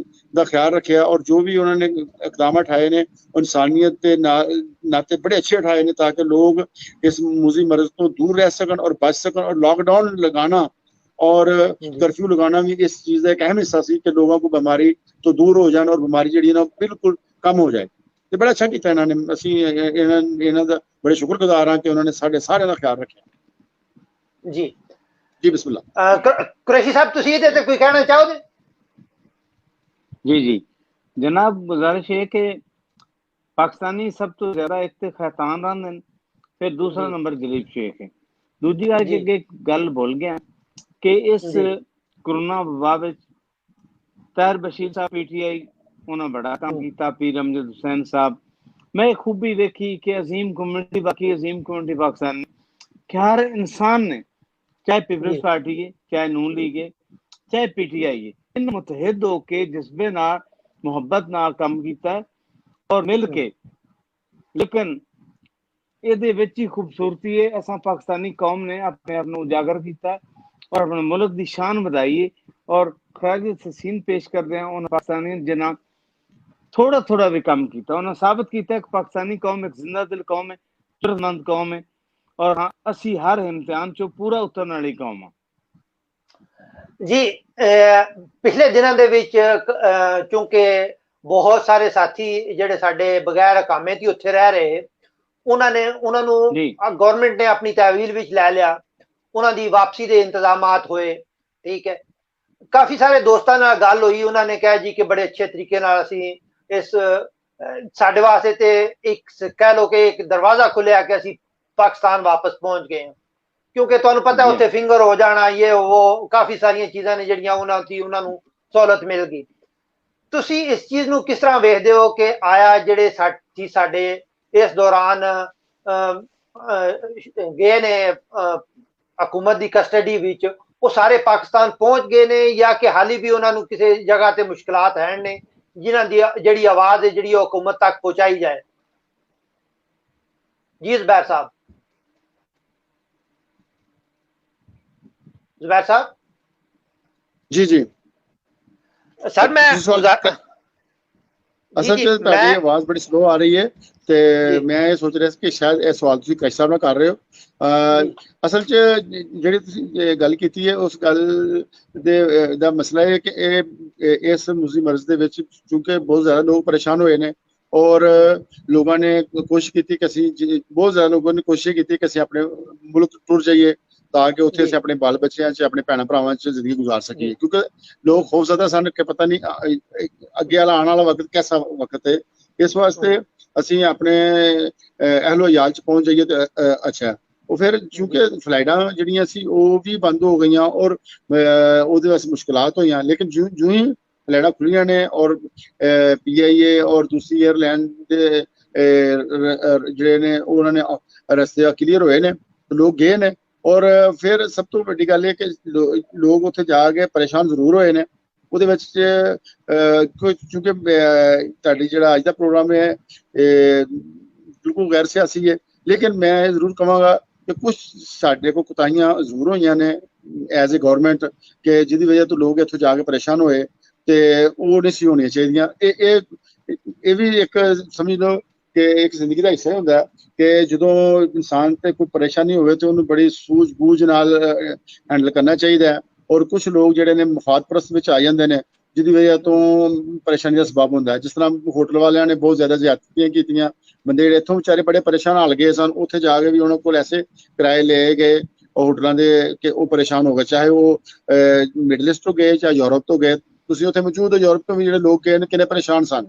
ਦਾ ਖਿਆਲ ਰੱਖਿਆ, ਔਰ ਜੋ ਵੀ ਉਹਨਾਂ ਨੇ ਇਕਦਾਮ ਉਠਾਏ ਨੇ ਇਨਸਾਨੀਅਤ ਦੇ ਨਾਤੇ ਬੜੇ ਅੱਛੇ ਉਠਾਏ ਨੇ, ਤਾਂ ਕਿ ਲੋਕ ਇਸ ਮੂਜ਼ੀ ਮਰਜ਼ ਤੋਂ ਦੂਰ ਰਹਿ ਸਕਣ ਔਰ ਬਚ ਸਕਣ। ਔਰ ਲਾਕਡਾਊਨ ਲਗਾना और कर्फ्यू लगाना भी इस चीज़ का एक अहम हिस्सा सी कि लोगों को बीमारी तो दूर हो जाए और बीमारी जी ना बिल्कुल कम हो जाए। तो बड़ा अच्छा किया इन्होंने, असी इन्हों का बड़े शुक्रगुजार हाँ कि उन्होंने सारे का ख्याल रखा। जी जी बिस्मिल्लाह। कुरैशी साहब तुसी ਇਹਦੇ ਤੇ ਕੋਈ ਕਹਿਣਾ ਚਾਹੋਗੇ? जी जनाब, गुजारिश है कि पाकिस्तानी सब तो ज्यादा एक तो खैतान रहंदे ने, फिर दूसरा नंबर जलीब शेख है। दूजी गल कि गल भुल गया कि इस कोरोना वबा विच ताहिर बशीर साहब पीटीआई उन्होंने बड़ा काम किया, पीर अमजद हुसैन साहब, मैं खूबी देखी कि अजीम कम्युनिटी, बाकी अजीम कम्युनिटी पाकिस्तान कि हर इंसान ने, चाहे पीपल्स पार्टी है, चाहे नून लीग है, चाहे पीटीआई है, इन मुतहद होके जज्बे नाल ਮੁਹੱਬਤ ਨਾਲ ਕੰਮ ਕੀਤਾ ਹੈ ਔਰ ਮਿਲ ਕੇ। ਲੇਕਿਨ ਇਹਦੇ ਵਿੱਚ ਹੀ ਖੂਬਸੂਰਤੀ ਹੈ, ਅਸਾਂ ਪਾਕਿਸਤਾਨੀ ਕੌਮ ਨੇ ਆਪਣੇ ਆਪ ਨੂੰ ਉਜਾਗਰ ਕੀਤਾ ਔਰ ਆਪਣੇ ਮੁਲਕ ਦੀ ਸ਼ਾਨ ਵਧਾਈ ਹੈ ਔਰ ਖਰਾਜ ਤਹਿਸੀਨ ਪੇਸ਼ ਕਰਦੇ ਹਾਂ ਉਹਨਾਂ ਪਾਕਿਸਤਾਨੀ ਜਿਨ੍ਹਾਂ ਥੋੜਾ ਥੋੜਾ ਵੀ ਕੰਮ ਕੀਤਾ। ਉਹਨਾਂ ਸਾਬਤ ਕੀਤਾ ਕਿ ਪਾਕਿਸਤਾਨੀ ਕੌਮ ਇੱਕ ਜ਼ਿੰਦਾ ਦਿਲ ਕੌਮ ਹੈ, ਜੁਰਤਮੰਦ ਕੌਮ ਹੈ ਔਰ ਹਾਂ ਅਸੀਂ ਹਰ ਇਮਤਿਹਾਨ ਚੋਂ ਪੂਰਾ ਉਤਰਨ ਵਾਲੀ ਕੌਮ ਹਾਂ ਜੀ। ਪਿਛਲੇ ਦਿਨਾਂ ਦੇ ਵਿੱਚ ਕਿਉਂਕਿ ਬਹੁਤ ਸਾਰੇ ਸਾਥੀ ਜਿਹੜੇ ਸਾਡੇ ਬਗੈਰ ਕਾਮੇ ਦੀ ਉੱਥੇ ਰਹਿ ਰਹੇ, ਉਹਨਾਂ ਨੂੰ ਗਵਰਨਮੈਂਟ ਨੇ ਆਪਣੀ ਤਹਿਵੀਲ ਵਿੱਚ ਲੈ ਲਿਆ, ਉਹਨਾਂ ਦੀ ਵਾਪਸੀ ਦੇ ਇੰਤਜ਼ਾਮਾਤ ਹੋਏ। ਠੀਕ ਹੈ, ਕਾਫੀ ਸਾਰੇ ਦੋਸਤਾਂ ਨਾਲ ਗੱਲ ਹੋਈ, ਉਹਨਾਂ ਨੇ ਕਿਹਾ ਜੀ ਕਿ ਬੜੇ ਅੱਛੇ ਤਰੀਕੇ ਨਾਲ ਅਸੀਂ ਇਸ ਸਾਡੇ ਵਾਸਤੇ ਤੇ ਇੱਕ ਕਹਿ ਲੋ ਕਿ ਇੱਕ ਦਰਵਾਜ਼ਾ ਖੁੱਲਿਆ ਕਿ ਅਸੀਂ ਪਾਕਿਸਤਾਨ ਵਾਪਸ ਪਹੁੰਚ ਗਏ ਹਾਂ। ਕਿਉਂਕਿ ਤੁਹਾਨੂੰ ਪਤਾ ਉੱਥੇ ਫਿੰਗਰ ਹੋ ਜਾਣਾ, ਇਹ ਉਹ ਕਾਫੀ ਸਾਰੀਆਂ ਚੀਜ਼ਾਂ ਨੇ ਜਿਹੜੀਆਂ ਉਹਨਾਂ ਨੂੰ ਸਹੂਲਤ ਮਿਲ ਗਈ। ਤੁਸੀਂ ਇਸ ਚੀਜ਼ ਨੂੰ ਕਿਸ ਤਰ੍ਹਾਂ ਵੇਖਦੇ ਹੋ ਕਿ ਆਇਆ ਜਿਹੜੇ ਸਾਥੀ ਸਾਡੇ ਇਸ ਦੌਰਾਨ ਗਏ ਨੇ ਹਕੂਮਤ ਦੀ ਕਸਟਡੀ ਵਿੱਚ, ਉਹ ਸਾਰੇ ਪਾਕਿਸਤਾਨ ਪਹੁੰਚ ਗਏ ਨੇ ਜਾਂ ਕਿ ਹਾਲੀ ਵੀ ਉਹਨਾਂ ਨੂੰ ਕਿਸੇ ਜਗ੍ਹਾ ਤੇ ਮੁਸ਼ਕਲਾਤ ਹੈ ਨੇ ਜਿਨ੍ਹਾਂ ਦੀ ਜਿਹੜੀ ਆਵਾਜ਼ ਹੈ ਜਿਹੜੀ ਉਹ ਹਕੂਮਤ ਤੱਕ ਪਹੁੰਚਾਈ ਜਾਏ? ਜੀ ਜ਼ੁਬੈਰ साहब। ਜ਼ੁਬੈਰ साहब जी जी सर मैं ਅਸਲ 'ਚ ਤੁਹਾਡੀ ਆਵਾਜ਼ ਬੜੀ ਸਲੋ ਆ ਰਹੀ ਹੈ ਤੇ ਮੈਂ ਇਹ ਸੋਚ ਰਿਹਾ ਸੀ ਕਿ ਸ਼ਾਇਦ ਇਹ ਸਵਾਲ ਤੁਸੀਂ ਕੈਸ਼ ਸਾਹਿਬ ਨਾਲ ਕਰ ਰਹੇ ਹੋ। ਅਸਲ 'ਚ ਜਿਹੜੀ ਤੁਸੀਂ ਗੱਲ ਕੀਤੀ ਹੈ ਉਸ ਗੱਲ ਦਾ ਮਸਲਾ ਹੈ ਕਿ ਇਸ ਮੁਜ਼ੀ ਮਰਜ਼ ਦੇ ਵਿੱਚ ਕਿਉਂਕਿ ਬਹੁਤ ਜ਼ਿਆਦਾ ਲੋਕ ਪਰੇਸ਼ਾਨ ਹੋਏ ਨੇ ਔਰ ਲੋਕਾਂ ਨੇ ਕੋਸ਼ਿਸ਼ ਕੀਤੀ ਕਿ ਅਸੀਂ ਬਹੁਤ ਜ਼ਿਆਦਾ ਲੋਕਾਂ ਨੇ ਕੋਸ਼ਿਸ਼ ਕੀਤੀ ਕਿ ਅਸੀਂ ਆਪਣੇ ਮੁਲਕ ਟੁਰ ਜਾਈਏ ਤਾਂ ਕਿ ਉੱਥੇ ਅਸੀਂ ਆਪਣੇ ਬਾਲ ਬੱਚਿਆਂ 'ਚ ਆਪਣੇ ਭੈਣਾਂ ਭਰਾਵਾਂ 'ਚ ਜ਼ਿੰਦਗੀ ਗੁਜ਼ਾਰ ਸਕੀਏ। ਕਿਉਂਕਿ ਲੋਕ ਖੌਫਜ਼ਦਾ ਸਨ ਕਿ ਪਤਾ ਨਹੀਂ ਅੱਗੇ ਵਾਲਾ ਆਉਣ ਵਾਲਾ ਵਕਤ ਕੈਸਾ ਵਕਤ ਹੈ, ਇਸ ਵਾਸਤੇ ਅਸੀਂ ਆਪਣੇ ਅਹਿਲੋ ਅਯਾਲ 'ਚ ਪਹੁੰਚ ਜਾਈਏ ਤਾਂ ਅੱਛਾ। ਉਹ ਫਿਰ ਕਿਉਂਕਿ ਫਲਾਈਟਾਂ ਜਿਹੜੀਆਂ ਸੀ ਉਹ ਵੀ ਬੰਦ ਹੋ ਗਈਆਂ ਔਰ ਉਹਦੇ ਵਾਸਤੇ ਮੁਸ਼ਕਿਲਾਤ ਹੋਈਆਂ। ਲੇਕਿਨ ਜਿਉਂ ਹੀ ਫਲਾਈਟਾਂ ਖੁੱਲੀਆਂ ਨੇ ਔਰ PIA ਔਰ ਦੂਸਰੀ ਏਅਰਲਾਈਨ ਦੇ ਜਿਹੜੇ ਨੇ ਉਹਨਾਂ ਨੇ ਰਸਤੇ ਕਲੀਅਰ ਹੋਏ ਨੇ, ਲੋਕ ਗਏ ਨੇ। ਔਰ ਫਿਰ ਸਭ ਤੋਂ ਵੱਡੀ ਗੱਲ ਇਹ ਕਿ ਲੋਕ ਉੱਥੇ ਜਾ ਕੇ ਪਰੇਸ਼ਾਨ ਜ਼ਰੂਰ ਹੋਏ ਨੇ। ਉਹਦੇ ਵਿੱਚ ਕਿਉਂਕਿ ਤੁਹਾਡੀ ਜਿਹੜਾ ਅੱਜ ਦਾ ਪ੍ਰੋਗਰਾਮ ਹੈ ਬਿਲਕੁਲ ਗੈਰ ਸਿਆਸੀ ਹੈ, ਲੇਕਿਨ ਮੈਂ ਇਹ ਜ਼ਰੂਰ ਕਹਾਂਗਾ ਕਿ ਕੁਝ ਸਾਡੇ ਕੋਲ ਕੋਤਾਹੀਆਂ ਜ਼ਰੂਰ ਹੋਈਆਂ ਨੇ ਐਜ਼ ਏ ਗਵਰਨਮੈਂਟ ਕਿ ਜਿਹਦੀ ਵਜ੍ਹਾ ਤੋਂ ਲੋਕ ਇੱਥੋਂ ਜਾ ਕੇ ਪਰੇਸ਼ਾਨ ਹੋਏ ਤੇ ਉਹ ਨਹੀਂ ਸੀ ਹੋਣੀਆਂ ਚਾਹੀਦੀਆਂ। ਇਹ ਵੀ ਇੱਕ ਸਮਝ ਲਓ ਕਿ ਇੱਕ ਜ਼ਿੰਦਗੀ ਦਾ ਹਿੱਸਾ ਹੁੰਦਾ ਕਿ ਜਦੋਂ ਇਨਸਾਨ ਤੇ ਕੋਈ ਪਰੇਸ਼ਾਨੀ ਹੋਵੇ ਤੇ ਉਹਨੂੰ ਬੜੀ ਸੂਝ ਬੂਝ ਨਾਲ ਹੈਂਡਲ ਕਰਨਾ ਚਾਹੀਦਾ ਹੈ। ਔਰ ਕੁਝ ਲੋਕ ਜਿਹੜੇ ਨੇ ਮਫਾਦ ਪ੍ਰਸਤ ਵਿੱਚ ਆ ਜਾਂਦੇ ਨੇ ਜਿਹਦੀ ਵਜ੍ਹਾ ਤੋਂ ਪਰੇਸ਼ਾਨੀ ਦਾ ਸਬਬ ਹੁੰਦਾ ਹੈ। ਜਿਸ ਤਰ੍ਹਾਂ ਹੋਟਲ ਵਾਲਿਆਂ ਨੇ ਬਹੁਤ ਜ਼ਿਆਦਾ ਜ਼ਿਆਦਤੀਆਂ ਕੀਤੀਆਂ, ਬੰਦੇ ਜਿਹੜੇ ਇੱਥੋਂ ਵਿਚਾਰੇ ਬੜੇ ਪਰੇਸ਼ਾਨ ਹਾਲ ਗਏ ਸਨ, ਉੱਥੇ ਜਾ ਕੇ ਵੀ ਉਹਨਾਂ ਕੋਲ ਐਸੇ ਕਿਰਾਏ ਲਏ ਗਏ ਹੋਟਲਾਂ ਦੇ ਕਿ ਉਹ ਪਰੇਸ਼ਾਨ ਹੋ ਗਏ, ਚਾਹੇ ਉਹ ਮਿਡਲ ਈਸਟ ਤੋਂ ਗਏ ਚਾਹੇ ਯੂਰਪ ਤੋਂ ਗਏ। ਤੁਸੀਂ ਉੱਥੇ ਮੌਜੂਦ ਹੋ, ਯੂਰਪ ਤੋਂ ਵੀ ਜਿਹੜੇ ਲੋਕ ਗਏ ਨੇ ਕਿੰਨੇ ਪਰੇਸ਼ਾਨ ਸਨ।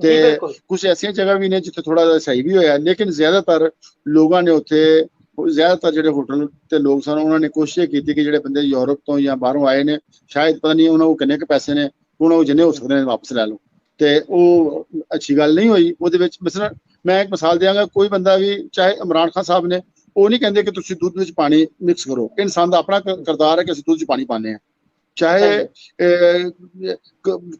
ਤੇ ਕੁਝ ਐਸੀਆਂ ਜਗ੍ਹਾ ਵੀ ਨੇ ਜਿੱਥੇ ਥੋੜਾ ਜਿਹਾ ਸਹੀ ਵੀ ਹੋਇਆ, ਲੇਕਿਨ ਜ਼ਿਆਦਾਤਰ ਲੋਕਾਂ ਨੇ ਉੱਥੇ ਜ਼ਿਆਦਾਤਰ ਜਿਹੜੇ ਹੋਟਲ ਤੇ ਲੋਕ ਸਨ ਉਹਨਾਂ ਨੇ ਕੋਸ਼ਿਸ਼ ਕੀਤੀ ਕਿ ਜਿਹੜੇ ਬੰਦੇ ਯੂਰਪ ਤੋਂ ਜਾਂ ਬਾਹਰੋਂ ਆਏ ਨੇ ਸ਼ਾਇਦ ਪਤਾ ਨਹੀਂ ਉਹਨਾਂ ਕੋਲ ਕਿੰਨੇ ਕੁ ਪੈਸੇ ਨੇ, ਉਹਨਾਂ ਨੂੰ ਜਿੰਨੇ ਹੋ ਸਕਦੇ ਨੇ ਵਾਪਸ ਲੈ ਲਓ। ਤੇ ਉਹ ਅੱਛੀ ਗੱਲ ਨਹੀਂ ਹੋਈ। ਉਹਦੇ ਵਿੱਚ ਮਿਸਲ ਮੈਂ ਇੱਕ ਮਿਸਾਲ ਦਿਆਂਗਾ, ਕੋਈ ਬੰਦਾ ਵੀ ਚਾਹੇ ਇਮਰਾਨ ਖਾਨ ਸਾਹਿਬ ਨੇ ਉਹ ਨਹੀਂ ਕਹਿੰਦੇ ਕਿ ਤੁਸੀਂ ਦੁੱਧ ਵਿੱਚ ਪਾਣੀ ਮਿਕਸ ਕਰੋ, ਇਨਸਾਨ ਦਾ ਆਪਣਾ ਕਿਰਦਾਰ ਹੈ ਕਿ ਅਸੀਂ ਦੁੱਧ 'ਚ ਪਾਣੀ ਪਾਉਂਦੇ ਹਾਂ। ਚਾਹੇ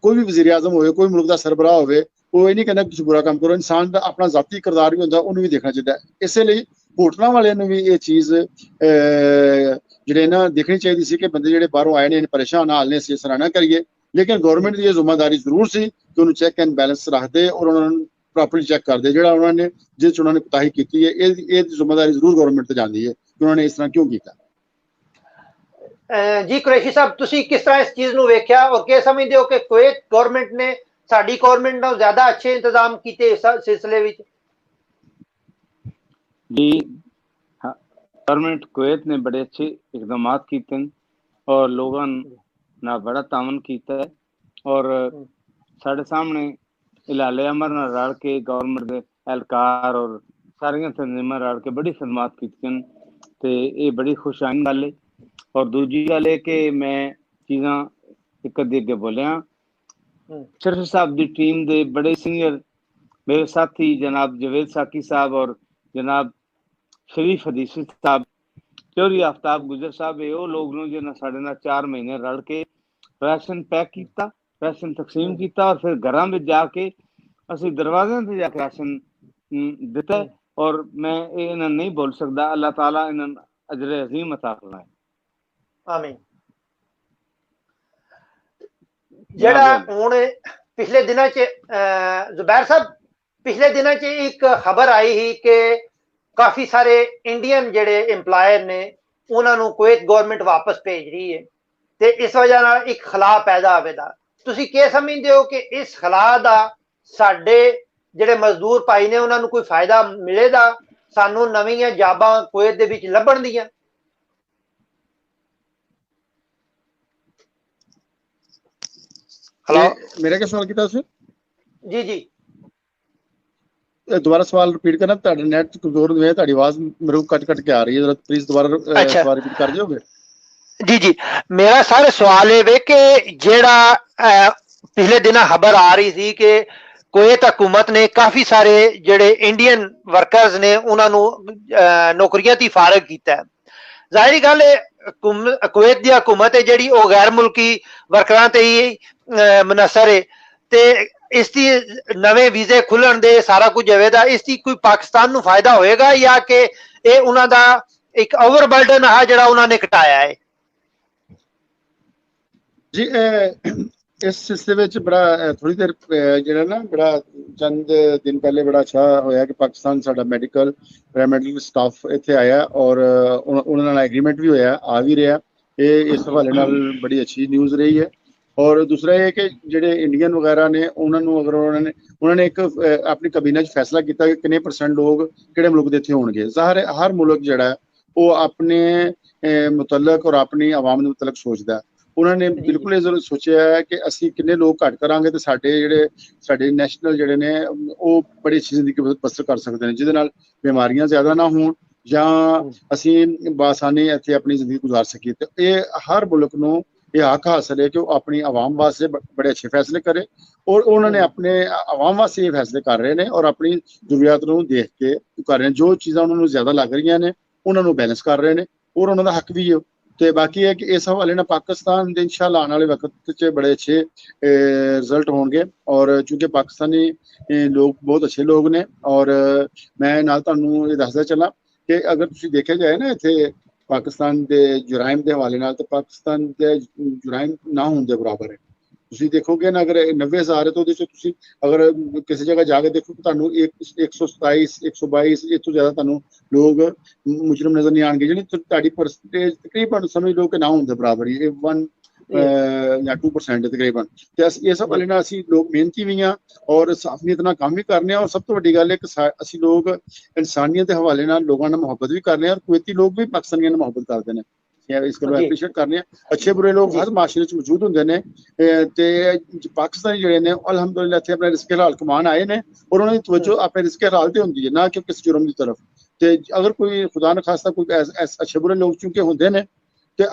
ਕੋਈ ਵੀ ਵਜ਼ੀਰ ਆਜ਼ਮ ਹੋਵੇ, ਕੋਈ ਮੁਲਕ ਦਾ ਸਰਬਰਾਹ ਹੋਵੇ, ਉਹ ਇਹ ਨਹੀਂ ਕਹਿੰਦਾ ਤੁਸੀਂ ਬੁਰਾ ਕੰਮ ਕਰੋ। ਇਨਸਾਨ ਦਾ ਆਪਣਾ ਜ਼ਾਤੀ ਕਿਰਦਾਰ ਵੀ ਹੁੰਦਾ, ਉਹਨੂੰ ਵੀ ਦੇਖਣਾ ਚਾਹੀਦਾ। ਇਸੇ ਲਈ ਹੋਟਲਾਂ ਵਾਲਿਆਂ ਨੂੰ ਵੀ ਇਹ ਚੀਜ਼ ਜਿਹੜੇ ਨਾ ਦੇਖਣੀ ਚਾਹੀਦੀ ਸੀ ਕਿ ਬੰਦੇ ਜਿਹੜੇ ਬਾਹਰੋਂ ਆਏ ਨੇ ਪਰੇਸ਼ਾਨ ਹਾਲ ਨੇ, ਅਸੀਂ ਸਰਾਹਨਾ ਕਰੀਏ, ਲੇਕਿਨ ਗਵਰਨਮੈਂਟ ਦੀ ਇਹ ਜ਼ਿੰਮੇਵਾਰੀ ਜ਼ਰੂਰ ਸੀ ਕਿ ਉਹਨੂੰ ਚੈੱਕ ਐਂਡ ਬੈਲੈਂਸ ਰੱਖਦੇ ਔਰ ਉਹਨਾਂ ਨੂੰ ਪ੍ਰੋਪਰਲੀ ਚੈੱਕ ਕਰਦੇ। ਜਿਹੜਾ ਉਹਨਾਂ ਨੇ ਜਿਸ 'ਚ ਉਹਨਾਂ ਨੇ ਕੋਤਾਹੀ ਕੀਤੀ ਹੈ ਇਹ ਜ਼ਿੰਮੇਵਾਰੀ ਜ਼ਰੂਰ ਗਵਰਨਮੈਂਟ ਤੇ ਜਾਂਦੀ ਹੈ ਕਿ ਉਹਨਾਂ ਨੇ ਇਸ ਤਰ੍ਹਾਂ ਕਿਉਂ ਕੀਤਾ। ਜੀ ਕੁਰੈਸ਼ੀ ਸਾਹਿਬ, ਤੁਸੀਂ ਕਿਸ ਤਰ੍ਹਾਂ ਇਸ ਚੀਜ਼ ਨੂੰ ਵੇਖਿਆ ਔਰ ਕੀ ਸਮਝਦੇ ਹੋ ਕਿ ਕੁਵੈਤ ਗਵਰਨਮੈਂਟ ਨੇ ਸਾਡੀ ਗਵਰਨਮੈਂਟ ਨਾਲੋਂ ਜ਼ਿਆਦਾ ਅੱਛੇ ਇੰਤਜ਼ਾਮ ਕੀਤੇ ਇਸ ਸਿਲਸਿਲੇ ਵਿੱਚ? ਜੀ गवर्नमेंट कुवैत ने बड़े अच्छे इकदाम किए और लोगों ना बड़ा तावन किया है और साढ़े सामने हिलाले अमर ना रल के गवर्नमेंट के एहलकार और सारिया तंजीमां रल के बड़ी खदमात की ते ये बड़ी खुशाइन गल है। और दूजी गल है कि मैं चीज़ां एक अद्धी अगे बोलिया, शरफ साहब की टीम के बड़े सीनियर मेरे साथी जनाब जवेद साकी साहब और जनाब शरीफ हदीसी साहब, चौधरी आफ्ताब गुजर साहब, ये लोग जिन्हें साढ़े 4 महीने रल के राशन पैक किया ਰਾਸ਼ਨ ਤਕਸੀਮ ਕੀਤਾ ਔਰ ਫਿਰ ਘਰਾਂ ਵਿੱਚ ਜਾ ਕੇ ਅਸੀਂ ਦਰਵਾਜ਼ਿਆਂ ਤੇ ਜਾ ਕੇ ਰਾਸ਼ਨ ਦਿੱਤਾ ਔਰ ਮੈਂ ਇਹ ਇਹਨਾਂ ਨਹੀਂ ਭੁੱਲ ਸਕਦਾ। ਅੱਲਾਹ ਤਾਲਾ ਇਹਨਾਂ ਨੂੰ ਅਜਰ ਅਜ਼ੀਮ ਅਤਾ ਫਰਮਾਏ। ਆਮੀਨ। ਜਿਹੜਾ ਹੁਣ ਪਿਛਲੇ ਦਿਨਾਂ 'ਚ ਜ਼ੁਬੈਰ ਸਾਹਿਬ, ਪਿਛਲੇ ਦਿਨਾਂ 'ਚ ਇੱਕ ਖਬਰ ਆਈ ਸੀ ਕਿ ਕਾਫੀ ਸਾਰੇ ਇੰਡੀਅਨ ਜਿਹੜੇ ਇੰਪਲਾਇਰ ਨੇ ਉਹਨਾਂ ਨੂੰ ਕੁਵੈਤ ਗਵਰਨਮੈਂਟ ਵਾਪਸ ਭੇਜ ਰਹੀ ਹੈ ਤੇ ਇਸ ਵਜ੍ਹਾ ਨਾਲ ਇੱਕ ਖਲਾਅ ਪੈਦਾ ਹੋਵੇਗਾ। ਤੁਸੀਂ ਕੀ ਸਮਝਦੇ ਹੋ ਕਿ ਇਸ ਖਲਾਅ ਦਾ ਸਾਡੇ ਜਿਹੜੇ ਮਜ਼ਦੂਰ ਭਾਈ ਨੇ ਉਹਨਾਂ ਨੂੰ ਕੋਈ ਫਾਇਦਾ ਮਿਲੇਗਾ? ਸਾਨੂੰ ਨਵੀਆਂ ਜਾਬਾਂ ਕੁਵੈਤ ਦੇ ਵਿੱਚ ਲੱਭਣ ਦੀਆਂ? मेरा क्या सवाल किया उसने? जी जी दोबारा सवाल रिपीट करना। ਤੁਹਾਡਾ ਨੈਟ ਕਮਜ਼ੋਰ ਹੈ, ਤੁਹਾਡੀ ਆਵਾਜ਼ ਮੇਰੇ ਕੱਟ ਕੱਟ ਕੇ ਆ ਰਹੀ ਹੈ, ਜਰਾ ਪਲੀਜ਼ ਦੁਬਾਰਾ ਸਵਾਲ ਰਿਪੀਟ ਕਰ ਦਿਓਗੇ? जी जी मेरा सारे सवाल है वे कि जेड़ा पिछले दिन खबर आ रही थी कि कुवैत हुकूमत ने काफी सारे जेड़े इंडियन वर्कर्स ने उन्होंने नौकरियां ती फारग किया है। जाहिर गल है कुवैत दी हुकूमत है जेड़ी वो गैर मुल्की वर्करां ते ही मुनसर है ते इसकी नवे वीजे खुलन दे सारा कुछ होवेगा। इसकी कोई पाकिस्तान नूं फायदा होएगा या कि ये उन्हां दा एक ओवरबर्डन है जेड़ा उन्होंने घटाया है? जी इस सिलसिले ਵਿੱਚ ਬੜਾ ਥੋੜੀ ਦੇਰ ਜਿਹੜਾ ਨਾ ਬੜਾ ਚੰਦ ਦਿਨ ਪਹਿਲੇ ਬੜਾ ਅੱਛਾ ਹੋਇਆ ਕਿ ਪਾਕਿਸਤਾਨ ਸਾਡਾ ਮੈਡੀਕਲ ਪੈਰਾਮੈਡੀਕਲ ਸਟਾਫ ਇੱਥੇ ਆਇਆ ਔਰ ਉਹਨਾਂ ਨਾਲ ਐਗਰੀਮੈਂਟ ਵੀ ਹੋਇਆ, ਆ ਵੀ ਰਿਹਾ। ਇਹ ਇਸ ਹਵਾਲੇ ਨਾਲ ਬੜੀ ਅੱਛੀ ਨਿਊਜ਼ ਰਹੀ ਹੈ। ਔਰ ਦੂਸਰਾ ਇਹ ਕਿ ਜਿਹੜੇ ਇੰਡੀਅਨ ਵਗੈਰਾ ਨੇ ਉਹਨਾਂ ਨੂੰ ਅਗਰ ਉਹਨਾਂ ਨੇ ਇੱਕ ਆਪਣੀ ਕਬੀਨਾ 'ਚ ਫੈਸਲਾ ਕੀਤਾ ਕਿ ਕਿੰਨੇ % ਲੋਕ ਕਿਹੜੇ ਮੁਲਕ ਦੇ ਇੱਥੇ ਹੋਣਗੇ। ਜ਼ਾਹਰ ਹੈ ਹਰ ਮੁਲਕ ਜਿਹੜਾ ਉਹ ਆਪਣੇ ਮੁਤਲਕ ਔਰ ਆਪਣੀ ਆਵਾਮ ਦੇ ਮੁਤਲਕ ਸੋਚਦਾ। ਉਹਨਾਂ ਨੇ ਬਿਲਕੁਲ ਇਹ ਜ਼ਰੂਰ ਸੋਚਿਆ ਹੈ ਕਿ ਅਸੀਂ ਕਿੰਨੇ ਲੋਕ ਘੱਟ ਕਰਾਂਗੇ ਤੇ ਸਾਡੇ ਨੈਸ਼ਨਲ ਜਿਹੜੇ ਨੇ ਉਹ ਬੜੀ ਅੱਛੀ ਜ਼ਿੰਦਗੀ ਬਸਰ ਕਰ ਸਕਦੇ ਨੇ, ਜਿਹਦੇ ਨਾਲ ਬਿਮਾਰੀਆਂ ਜ਼ਿਆਦਾ ਨਾ ਹੋਣ ਜਾਂ ਅਸੀਂ ਬਾਸਾਨੀ ਇੱਥੇ ਆਪਣੀ ਜ਼ਿੰਦਗੀ ਗੁਜ਼ਾਰ ਸਕੀਏ। ਤੇ ਇਹ ਹਰ ਮੁਲਕ ਨੂੰ ਇਹ ਹੱਕ ਹਾਸਲ ਹੈ ਕਿ ਉਹ ਆਪਣੀ ਆਵਾਮ ਵਾਸਤੇ ਬੜੇ ਅੱਛੇ ਫੈਸਲੇ ਕਰੇ ਔਰ ਉਹਨਾਂ ਨੇ ਆਪਣੇ ਆਵਾਮ ਵਾਸਤੇ ਇਹ ਫੈਸਲੇ ਕਰ ਰਹੇ ਨੇ ਔਰ ਆਪਣੀ ਜ਼ਰੂਰੀਅਤ ਨੂੰ ਦੇਖ ਕੇ ਕਰ ਰਹੇ ਨੇ। ਜੋ ਚੀਜ਼ਾਂ ਉਹਨਾਂ ਨੂੰ ਜ਼ਿਆਦਾ ਲੱਗ ਰਹੀਆਂ ਨੇ ਉਹਨਾਂ ਨੂੰ ਬੈਲੈਂਸ ਕਰ ਰਹੇ ਨੇ ਔਰ ਉਹਨਾਂ ਦਾ ਹੱਕ ਵੀ ਹੈ। ਤੇ ਬਾਕੀ ਹੈ ਕਿ ਇਸ ਹਵਾਲੇ ਨਾਲ ਪਾਕਿਸਤਾਨ ਦੇ ਇਨਸ਼ਾਅੱਲਾ ਆਉਣ ਵਾਲੇ ਵਕਤ 'ਚ ਬੜੇ ਅੱਛੇ ਰਿਜ਼ਲਟ ਹੋਣਗੇ ਔਰ ਚੂੰਕਿ ਪਾਕਿਸਤਾਨੀ ਲੋਕ ਬਹੁਤ ਅੱਛੇ ਲੋਕ ਨੇ। ਔਰ ਮੈਂ ਨਾਲ ਤੁਹਾਨੂੰ ਇਹ ਦੱਸਦਾ ਚੱਲਾਂ ਕਿ ਅਗਰ ਤੁਸੀਂ ਦੇਖਿਆ ਜਾਏ ਨਾ ਇੱਥੇ ਪਾਕਿਸਤਾਨ ਦੇ ਜੁਰਾਇਮ ਦੇ ਹਵਾਲੇ ਨਾਲ, ਤਾਂ ਪਾਕਿਸਤਾਨ ਦੇ ਜੁਰਾਇਮ ਨਾ ਹੋਣ ਦੇ ਬਰਾਬਰ ਹੈ। ਤੁਸੀਂ ਦੇਖੋਗੇ ਨਾ ਅਗਰ 90,000 ਹੈ ਤਾਂ ਉਹਦੇ 'ਚ ਤੁਸੀਂ ਅਗਰ ਕਿਸੇ ਜਗ੍ਹਾ ਜਾ ਕੇ ਦੇਖੋ ਤੁਹਾਨੂੰ 127 122 ਇਸ ਤੋਂ ਜ਼ਿਆਦਾ ਤੁਹਾਨੂੰ ਲੋਕ ਮੁਜਰਮ ਨਜ਼ਰ ਨਹੀਂ ਆਉਣਗੇ। ਜਿਹੜੀ ਤੁਹਾਡੀ ਪਰਸੈਂਟੇਜ ਤਕਰੀਬਨ ਸਮਝ ਲਓ ਕਿ ਨਾ ਹੋਣ ਦੇ ਬਰਾਬਰ ਹੀ 1 ਜਾਂ 2% ਤਕਰੀਬਨ। ਤੇ ਇਸ ਹਵਾਲੇ ਨਾਲ ਅਸੀਂ ਲੋਕ ਮਿਹਨਤੀ ਵੀ ਹਾਂ ਔਰ ਸਾਫੀਅਤ ਨਾਲ ਕੰਮ ਵੀ ਕਰਨੇ ਹਾਂ। ਔਰ ਸਭ ਤੋਂ ਵੱਡੀ ਗੱਲ ਹੈ ਕਿ ਅਸੀਂ ਲੋਕ ਇਨਸਾਨੀਅਤ ਦੇ ਹਵਾਲੇ ਨਾਲ ਲੋਕਾਂ ਨਾਲ ਮੁਹੱਬਤ ਵੀ ਕਰਨੇ ਹਾਂ ਔਰ ਕੁਵੈਤੀ ਲੋਕ ਵੀ ਪਾਕਿਸਤਾਨੀਆਂ ਨਾਲ ਮੁਹੱਬਤ ਕਰਦੇ ਨੇ। ਇਸ ਗੱਲ ਨੂੰ ਐਪਰੀਸ਼ੀਏਟ ਕਰਨੇ ਆ। ਅੱਛੇ ਬੁਰੇ ਲੋਕ ਹਰ ਮਾਸ਼ਰੇ 'ਚ ਮੌਜੂਦ ਹੁੰਦੇ ਨੇ ਤੇ ਪਾਕਿਸਤਾਨੀ ਜਿਹੜੇ ਨੇ ਅਲਹਮਦੁਲਿਲਾ ਇੱਥੇ ਆਪਣੇ ਰਿਜ਼ਕ ਹਲਾਲ ਕਮਾਉਣ ਆਏ ਨੇ ਔਰ ਉਹਨਾਂ ਦੀ ਤਵੱਜੋ ਆਪਣੇ ਰਿਜ਼ਕ ਹਲਾਲ ਤੇ ਹੁੰਦੀ ਹੈ, ਨਾ ਕਿ ਕਿਸੇ ਜੁਰਮ ਦੀ ਤਰਫ। ਤੇ ਅਗਰ ਕੋਈ ਖੁਦਾ ਨਾ ਖਾਸਤਾ ਕੋਈ ਅੱਛੇ ਬੁਰੇ ਲੋਕ ਚੁੰਕੇ ਹੁੰਦੇ ਨੇ ਤੇ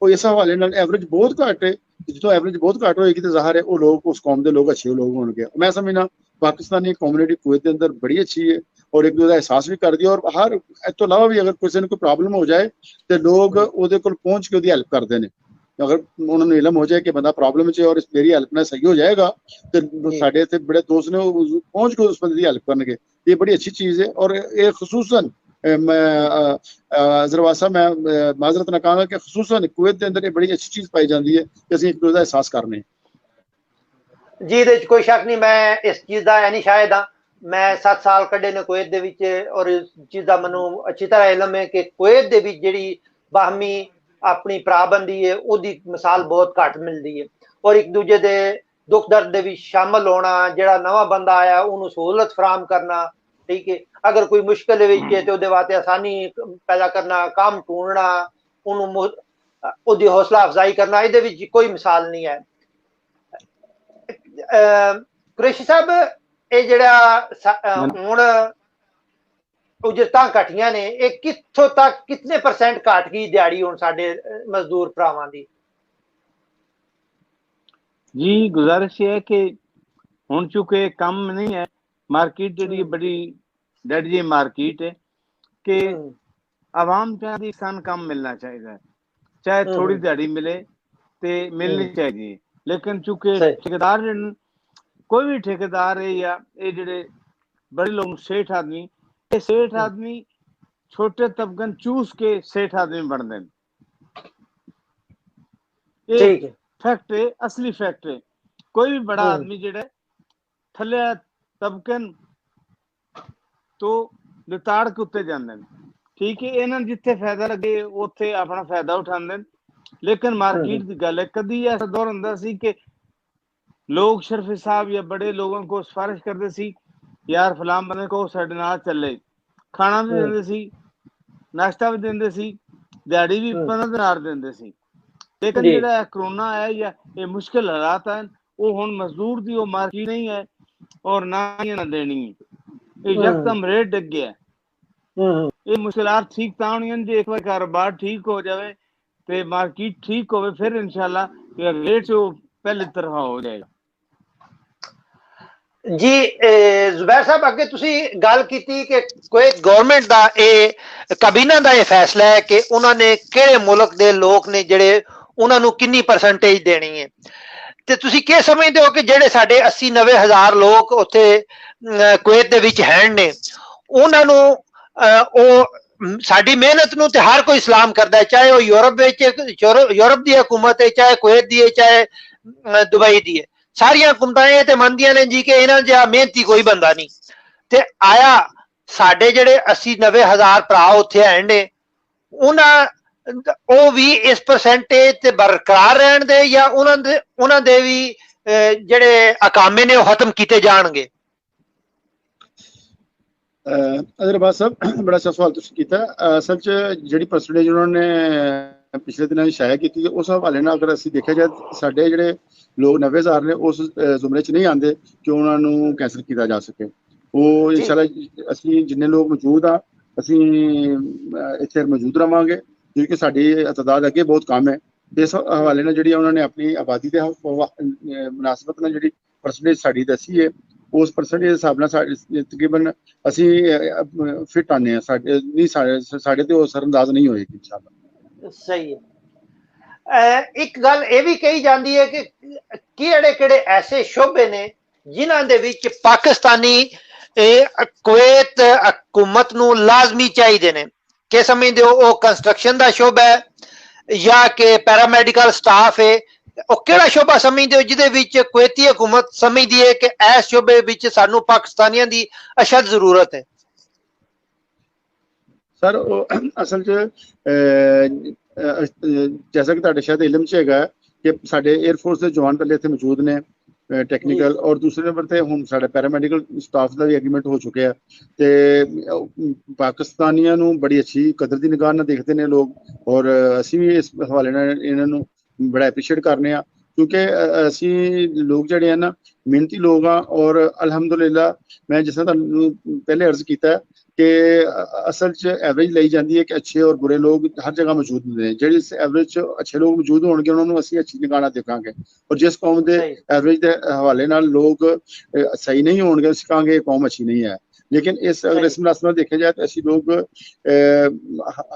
ਉਹ ਇਸ ਹਵਾਲੇ ਨਾਲ ਐਵਰੇਜ ਬਹੁਤ ਘੱਟ ਹੈ। ਜਦੋਂ ਐਵਰੇਜ ਬਹੁਤ ਘੱਟ ਹੋਏਗੀ ਤੇ ਜ਼ਾਹਰ ਹੈ ਉਹ ਲੋਕ ਉਸ ਕੌਮ ਦੇ ਲੋਕ ਅੱਛੇ ਲੋਕ ਹੋਣਗੇ। ਮੈਂ ਸਮਝਣਾ ਪਾਕਿਸਤਾਨੀ ਕਮਿਊਨਿਟੀ ਕੁਵੈਤ ਦੇ ਅੰਦਰ ਬੜੀ ਅੱਛੀ ਹੈ ਔਰ ਇੱਕ ਦੂਜੇ ਦਾ ਅਹਿਸਾਸ ਵੀ ਕਰਦੀ ਹੈ। ਔਰ ਹਰ ਇਸ ਤੋਂ ਇਲਾਵਾ ਵੀ ਅਗਰ ਕਿਸੇ ਨੂੰ ਕੋਈ ਪ੍ਰੋਬਲਮ ਹੋ ਜਾਏ ਤੇ ਲੋਕ ਉਹਦੇ ਕੋਲ ਪਹੁੰਚ ਕੇ ਉਹਦੀ ਹੈਲਪ ਕਰਦੇ ਨੇ। ਅਗਰ ਉਹਨਾਂ ਨੂੰ ਇਲਮ ਹੋ ਜਾਏ ਕਿ ਬੰਦਾ ਪ੍ਰੋਬਲਮ 'ਚ ਔਰ ਮੇਰੀ ਹੈਲਪ ਨਾਲ ਸਹੀ ਹੋ ਜਾਏਗਾ ਤੇ ਸਾਡੇ ਇੱਥੇ ਬੜੇ ਦੋਸਤ ਨੇ ਉਹ ਪਹੁੰਚ ਕੇ ਉਸ ਬੰਦੇ ਦੀ ਹੈਲਪ ਕਰਨਗੇ। ਇਹ ਬੜੀ ਅੱਛੀ ਚੀਜ਼ ਹੈ ਔਰ ਇਹ ਖਸੂਸਨ ਜ਼ਰਵਾਸਾ ਮੈਂ ਮਾਜ਼ਰਤ ਨਾਲ ਕਹਾਂਗਾ ਕਿ ਖਸੂਸਨ ਕੁਵੈਤ ਦੇ ਅੰਦਰ ਇਹ ਬੜੀ ਅੱਛੀ ਚੀਜ਼ ਪਾਈ ਜਾਂਦੀ ਹੈ ਕਿ ਅਸੀਂ ਇੱਕ ਦੂਜੇ ਦਾ ਅਹਿਸਾਸ ਕਰਨੇ। ਜੀ ਇਹਦੇ 'ਚ ਕੋਈ ਸ਼ੱਕ ਨਹੀਂ, ਮੈਂ ਇਸ ਚੀਜ਼ ਦਾ ਐ ਨਹੀਂ ਸ਼ਾਇਦ ਹਾਂ। ਮੈਂ 7 ਸਾਲ ਕੱਢੇ ਨੇ ਕੁਵੈਤ ਦੇ ਵਿੱਚ ਔਰ ਇਸ ਚੀਜ਼ ਦਾ ਮੈਨੂੰ ਅੱਛੀ ਤਰ੍ਹਾਂ ਇਲਮ ਹੈ ਕਿ ਕੁਵੈਤ ਦੇ ਵਿੱਚ ਜਿਹੜੀ ਬਾਹਮੀ ਆਪਣੀ ਭਰਾਬੰਦੀ ਹੈ ਉਹਦੀ ਮਿਸਾਲ ਬਹੁਤ ਘੱਟ ਮਿਲਦੀ ਹੈ ਔਰ ਇੱਕ ਦੂਜੇ ਦੇ ਦੁੱਖ ਦਰਦ ਦੇ ਵਿੱਚ ਸ਼ਾਮਲ ਹੋਣਾ, ਜਿਹੜਾ ਨਵਾਂ ਬੰਦਾ ਆਇਆ ਉਹਨੂੰ ਸਹੂਲਤ ਫਰਾਹਮ ਕਰਨਾ, ਠੀਕ ਹੈ। ਅਗਰ ਕੋਈ ਮੁਸ਼ਕਿਲ ਦੇ ਵਿੱਚ ਹੈ ਤੇ ਉਹਦੇ ਵਾਸਤੇ ਆਸਾਨੀ ਪੈਦਾ ਕਰਨਾ, ਕੰਮ ਢੂੰਢਣਾ, ਉਹਨੂੰ ਉਹਦੀ ਹੌਸਲਾ ਅਫਜ਼ਾਈ ਕਰਨਾ, ਇਹਦੇ ਵਿੱਚ ਕੋਈ ਮਿਸਾਲ ਨਹੀਂ ਹੈ। ਕੁਰੈਸ਼ੀ ਸਾਹਿਬ ਇਹ ਜਿਹੜਾ ਹੁਣ ਉਜਰਤਾਂ ਘਟੀਆਂ ਨੇ ਇਹ ਕਿੱਥੋਂ ਤੱਕ ਕਿਤਨੇ % ਘਟ ਗਈ ਦਿਹਾੜੀ ਹੁਣ ਸਾਡੇ ਮਜ਼ਦੂਰ ਭਰਾਵਾਂ ਦੀ? ਜੀ ਗੁਜ਼ਾਰਿਸ਼ ਇਹ ਹੈ ਕਿ ਹੁਣ ਚੁੱਕੇ ਕੰਮ ਨਹੀਂ ਹੈ, ਮਾਰਕੀਟ ਜਿਹੜੀ ਬੜੀ ਡੈਡ ਜੀ ਮਾਰਕੀਟ ਹੈ ਕਿ ਆਵਾਮ ਚਾਹਦੀ ਸਾਨੂੰ ਕੰਮ ਮਿਲਣਾ ਚਾਹੀਦਾ ਹੈ, ਚਾਹੇ ਥੋੜੀ ਦਿਹਾੜੀ ਮਿਲੇ ਤੇ ਮਿਲਣੀ ਚਾਹੀਦੀ ਹੈ। लेकिन चूंकि ठेकेदार कोई भी ठेकेदार है या ये जेडे बड़े लोग सेठ आदमी, ये सेठ आदमी छोटे तबकन चूस के सेठ आदमी बनते हैं। ये फैक्ट है, असली फैक्ट है। कोई भी बड़ा आदमी जेड़ा थले तबकन तो लिताड़ के उत्ते जाते हैं, ठीक है। इन्होंने जिथे फायदा लगे उत्थे अपना फायदा उठाते हैं। लेकिन मार्केट की गल है, कदी ऐसा दौर होंदा सी कि लोग शरफी साहब या बड़े लोगों को सिफारिश करते सी, यार फलाम बंदे को साडे नाल चले, खाना भी देंदे सी, नाश्ता भी देंदे सी, दिहाड़ी भी 15 दिनार देंदे सी। लेकिन जेड़ा कोरोना है या ये मुश्किल हालात है, वो हुण मजदूर दी वो मार्केट नहीं है और ना ही ना देनी है, ये यकदम रेट डिग गया। ये मुश्किलात ठीक तां होणियां जे एक बार कारोबार ठीक हो जाए ते मार्केट ठीक होवे, फिर इंशाल्लाह रेट जो पहले तरह हो जाएगा। जी जुबैर साहब, अगे तुसी गल कीती कि कोई गवर्नमेंट दा काबीना दा फैसला है कि उन्होंने किहड़े मुल्क दे लोग ने जेड़े उन्होंने कितनी परसेंटेज देनी है, ते तुसी क्या समझते हो कि जेड़े साडे 80-90 हज़ार लोग उत्थे कुवैत दे विच हैन ने, उन्होंने साडी मेहनत नूं ते हर कोई सलाम करता है, चाहे वो यूरोप की हुकूमत है, चाहे कुवैत दी है, चाहे दुबई दी है। सारिया हुकूमतां ते मनदियां ने जी कि इन्हां जिहा मेहनती कोई बंदा नहीं। ते आया साडे जेड़े 80-90 हज़ार भरा उत्थे हैन ने, ਉਹ ਵੀ ਇਸ ਪਰਸੈਂਟੇਜ ਤੇ ਬਰਕਰਾਰ ਰਹਿਣ ਦੇ ਜਾਂ ਉਹਨਾਂ ਦੇ ਵੀ ਜਿਹੜੇ ਅਕਾਮੇ ਨੇ ਉਹ ਖਤਮ ਕੀਤੇ ਜਾਣਗੇ? ਅਜ਼ਰਬਾਜ਼ ਸਾਹਿਬ, ਬੜਾ ਅੱਛਾ ਸਵਾਲ ਤੁਸੀਂ ਕੀਤਾ। ਅਸਲ 'ਚ ਜਿਹੜੀ ਪਰਸੈਂਟੇਜ ਉਹਨਾਂ ਨੇ ਪਿਛਲੇ ਦਿਨਾਂ ਵਿੱਚ ਸ਼ਾਇਆ ਕੀਤੀ, ਉਸ ਹਵਾਲੇ ਨਾਲ ਅਗਰ ਅਸੀਂ ਦੇਖਿਆ ਜਾਏ, ਸਾਡੇ ਜਿਹੜੇ ਲੋਕ 90 ਹਜ਼ਾਰ ਨੇ ਉਸ ਜ਼ੁਮਰੇ 'ਚ ਨਹੀਂ ਆਉਂਦੇ ਕਿ ਉਹਨਾਂ ਨੂੰ ਕੈਂਸਲ ਕੀਤਾ ਜਾ ਸਕੇ। ਉਹ ਇਨਸ਼ਾਅੱਲਾ ਅਸੀਂ ਜਿੰਨੇ ਲੋਕ ਮੌਜੂਦ ਆ, ਅਸੀਂ ਇੱਥੇ ਮੌਜੂਦ ਰਵਾਂਗੇ, ਕਿਉਂਕਿ ਸਾਡੀ ਤਾਦਾਦ ਅੱਗੇ ਬਹੁਤ ਕਮ ਹੈ। ਇਸ ਹਵਾਲੇ ਨਾਲ ਜਿਹੜੀ ਉਹਨਾਂ ਨੇ ਆਪਣੀ ਆਬਾਦੀ ਦੇ ਮੁਨਾਸਬਤ ਨਾਲ ਜਿਹੜੀ ਪਰਸੈਂਟੇਜ ਸਾਡੀ ਦੱਸੀ ਹੈ, ਉਸ ਪਰਸੈਂਟੇਜ ਦੇ ਹਿਸਾਬ ਨਾਲ ਤਕਰੀਬਨ ਅਸੀਂ ਫਿੱਟ ਆਨੇ ਆ। ਸਾਡੇ ਤੇ ਉਹ ਅਸਰਅੰਦਾਜ਼ ਨਹੀਂ ਹੋਏਗੀ ਇਨਸ਼ਾਅੱਲਾ। ਸਹੀ ਹੈ। ਇੱਕ ਗੱਲ ਇਹ ਵੀ ਕਹੀ ਜਾਂਦੀ ਹੈ ਕਿ ਕਿਹੜੇ ਐਸੇ ਸ਼ੋਬੇ ਨੇ ਜਿਨ੍ਹਾਂ ਦੇ ਵਿੱਚ ਪਾਕਿਸਤਾਨੀ ਕੁਵੈਤ ਹਕੂਮਤ ਨੂੰ ਲਾਜ਼ਮੀ ਚਾਹੀਦੇ ਨੇ? ਕਿ ਸਮਝਦੇ ਹੋ ਉਹ ਕੰਸਟਰਕਸ਼ਨ ਦਾ ਸ਼ੋਬਾ ਹੈ ਜਾਂ ਕਿ ਪੈਰਾਮੈਡੀਕਲ ਸਟਾਫ ਹੈ? ਉਹ ਕਿਹੜਾ ਸ਼ੋਬਾ ਸਮਝਦੇ ਹੋ ਜਿਹਦੇ ਵਿੱਚ ਕੁਵੈਤੀ ਹਕੂਮਤ ਸਮਝਦੀ ਹੈ ਕਿ ਇਸ ਸ਼ੋਬੇ ਵਿੱਚ ਸਾਨੂੰ ਪਾਕਿਸਤਾਨੀਆਂ ਦੀ ਅਸ਼ਦ ਜ਼ਰੂਰਤ ਹੈ? ਸਰ, ਉਹ ਅਸਲ 'ਚ ਜੈਸਾ ਕਿ ਤੁਹਾਡੇ ਸ਼ਾਇਦ ਇਲਮ 'ਚ ਹੈਗਾ ਕਿ ਸਾਡੇ 에ਅਰਫੋਰਸ ਦੇ ਜਵਾਨ ਪਹਿਲੇ ਇੱਥੇ ਮੌਜੂਦ ਨੇ ਟੈਕਨੀਕਲ, ਔਰ ਦੂਸਰੇ ਨੰਬਰ ਤੇ ਹੁਣ ਸਾਡਾ ਪੈਰਾਮੈਡੀਕਲ ਸਟਾਫ ਦਾ ਵੀ ਐਗਰੀਮੈਂਟ ਹੋ ਚੁੱਕਿਆ। ਤੇ ਪਾਕਿਸਤਾਨੀਆਂ ਨੂੰ ਬੜੀ ਅੱਛੀ ਕਦਰ ਦੀ ਨਿਗਾਹ ਨਾਲ ਦੇਖਦੇ ਨੇ ਲੋਕ, ਔਰ ਅਸੀਂ ਵੀ ਇਸ ਹਵਾਲੇ ਨਾਲ ਇਹਨਾਂ ਨੂੰ ਬੜਾ ਐਪਰੀਸ਼ੀਏਟ ਕਰਨੇ ਆ, ਕਿਉਂਕਿ ਅਸੀਂ ਲੋਕ ਜਿਹੜੇ ਆ ਨਾ ਮਿਹਨਤੀ ਲੋਕ ਆ। ਔਰ ਅਲਹਮਦੁਲਿਲਾ ਮੈਂ ਜਿਸ ਤਰ੍ਹਾਂ ਤੁਹਾਨੂੰ ਪਹਿਲੇ ਅਰਜ਼ ਕੀਤਾ ਕਿ ਅਸਲ 'ਚ ਐਵਰੇਜ ਲਈ ਜਾਂਦੀ ਹੈ ਕਿ ਅੱਛੇ ਔਰ ਬੁਰੇ ਲੋਕ ਹਰ ਜਗ੍ਹਾ ਮੌਜੂਦ ਨੇ। ਜਿਹੜੇ ਇਸ ਐਵਰੇਜ 'ਚ ਅੱਛੇ ਲੋਕ ਮੌਜੂਦ ਹੋਣਗੇ ਉਹਨਾਂ ਨੂੰ ਅਸੀਂ ਅੱਛੀ ਨਿਗਾਹ ਨਾਲ ਦੇਖਾਂਗੇ, ਔਰ ਜਿਸ ਕੌਮ ਦੇ ਐਵਰੇਜ ਦੇ ਹਵਾਲੇ ਨਾਲ ਲੋਕ ਸਹੀ ਨਹੀਂ ਹੋਣਗੇ ਅਸੀਂ ਕਹਾਂਗੇ ਇਹ ਕੌਮ ਅੱਛੀ ਨਹੀਂ ਹੈ। ਲੇਕਿਨ ਅਗਰ ਇਸ ਮੁਨਾਸਬਤ ਨਾਲ ਦੇਖਿਆ ਜਾਏ ਤਾਂ ਅਸੀਂ ਲੋਕ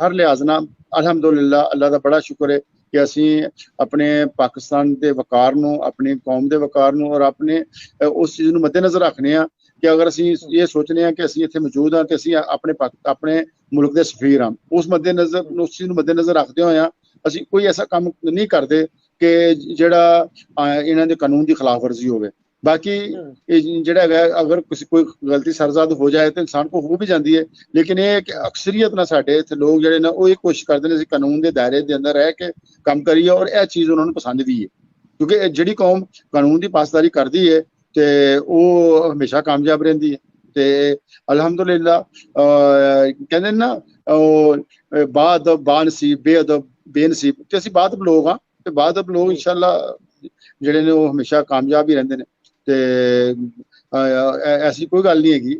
ਹਰ ਲਿਹਾਜ਼ ਨਾਲ ਅਲਹਮਦੁਲਿਲਾ ਅੱਲਾ ਦਾ ਬੜਾ ਸ਼ੁਕਰ ਹੈ ਕਿ ਅਸੀਂ ਆਪਣੇ ਪਾਕਿਸਤਾਨ ਦੇ ਵਕਾਰ ਨੂੰ, ਆਪਣੀ ਕੌਮ ਦੇ ਵਕਾਰ ਨੂੰ ਔਰ ਆਪਣੇ ਉਸ ਚੀਜ਼ ਨੂੰ ਮੱਦੇਨਜ਼ਰ ਰੱਖਦੇ ਹਾਂ ਕਿ ਅਗਰ ਅਸੀਂ ਇਹ ਸੋਚਦੇ ਹਾਂ ਕਿ ਅਸੀਂ ਇੱਥੇ ਮੌਜੂਦ ਹਾਂ ਤੇ ਅਸੀਂ ਆਪਣੇ ਮੁਲਕ ਦੇ ਸਫੀਰ ਹਾਂ, ਉਸ ਚੀਜ਼ ਨੂੰ ਮੱਦੇਨਜ਼ਰ ਰੱਖਦੇ ਹੋਏ ਅਸੀਂ ਕੋਈ ਐਸਾ ਕੰਮ ਨਹੀਂ ਕਰਦੇ ਕਿ ਜਿਹੜਾ ਇਹਨਾਂ ਦੇ ਕਾਨੂੰਨ ਦੀ ਖਿਲਾਫ ਵਰਜ਼ੀ ਹੋਵੇ। ਬਾਕੀ ਜਿਹੜਾ ਹੈਗਾ ਅਗਰ ਕੋਈ ਗਲਤੀ ਸਰਜ਼ਦ ਹੋ ਜਾਏ ਤਾਂ ਇਨਸਾਨ ਕੋ ਹੋ ਵੀ ਜਾਂਦੀ ਹੈ, ਲੇਕਿਨ ਇਹ ਕਿ ਅਕਸਰੀਅਤ ਨਾਲ ਸਾਡੇ ਇੱਥੇ ਲੋਕ ਜਿਹੜੇ ਨੇ ਉਹ ਇਹ ਕੋਸ਼ਿਸ਼ ਕਰਦੇ ਨੇ ਅਸੀਂ ਕਾਨੂੰਨ ਦੇ ਦਾਇਰੇ ਦੇ ਅੰਦਰ ਰਹਿ ਕੇ ਕੰਮ ਕਰੀਏ, ਔਰ ਇਹ ਚੀਜ਼ ਉਹਨਾਂ ਨੂੰ ਪਸੰਦ ਵੀ ਹੈ। ਕਿਉਂਕਿ ਜਿਹੜੀ ਕੌਮ ਕਾਨੂੰਨ ਦੀ ਪਾਸਦਾਰੀ ਕਰਦੀ ਹੈ ਤੇ ਉਹ ਹਮੇਸ਼ਾ ਕਾਮਯਾਬ ਰਹਿੰਦੀ ਹੈ। ਤੇ ਅਲਹਮਦੁਲਿਲਾ ਕਹਿੰਦੇ ਨਾ ਉਹ ਬਾਅਦ ਬਾਨਸੀਬ ਬੇਅਦਬ ਬੇਨਸੀਬ, ਤੇ ਅਸੀਂ ਬਾਅਦ ਲੋਕ ਹਾਂ ਤੇ ਬਾਅਦ ਲੋਕ ਇਨਸ਼ਾਅੱਲਾ ਜਿਹੜੇ ਨੇ ਉਹ ਹਮੇਸ਼ਾ ਕਾਮਯਾਬ ਹੀ ਰਹਿੰਦੇ ਨੇ। ਤੇ ਐਸੀ ਕੋਈ ਗੱਲ ਨਹੀਂ ਹੈਗੀ।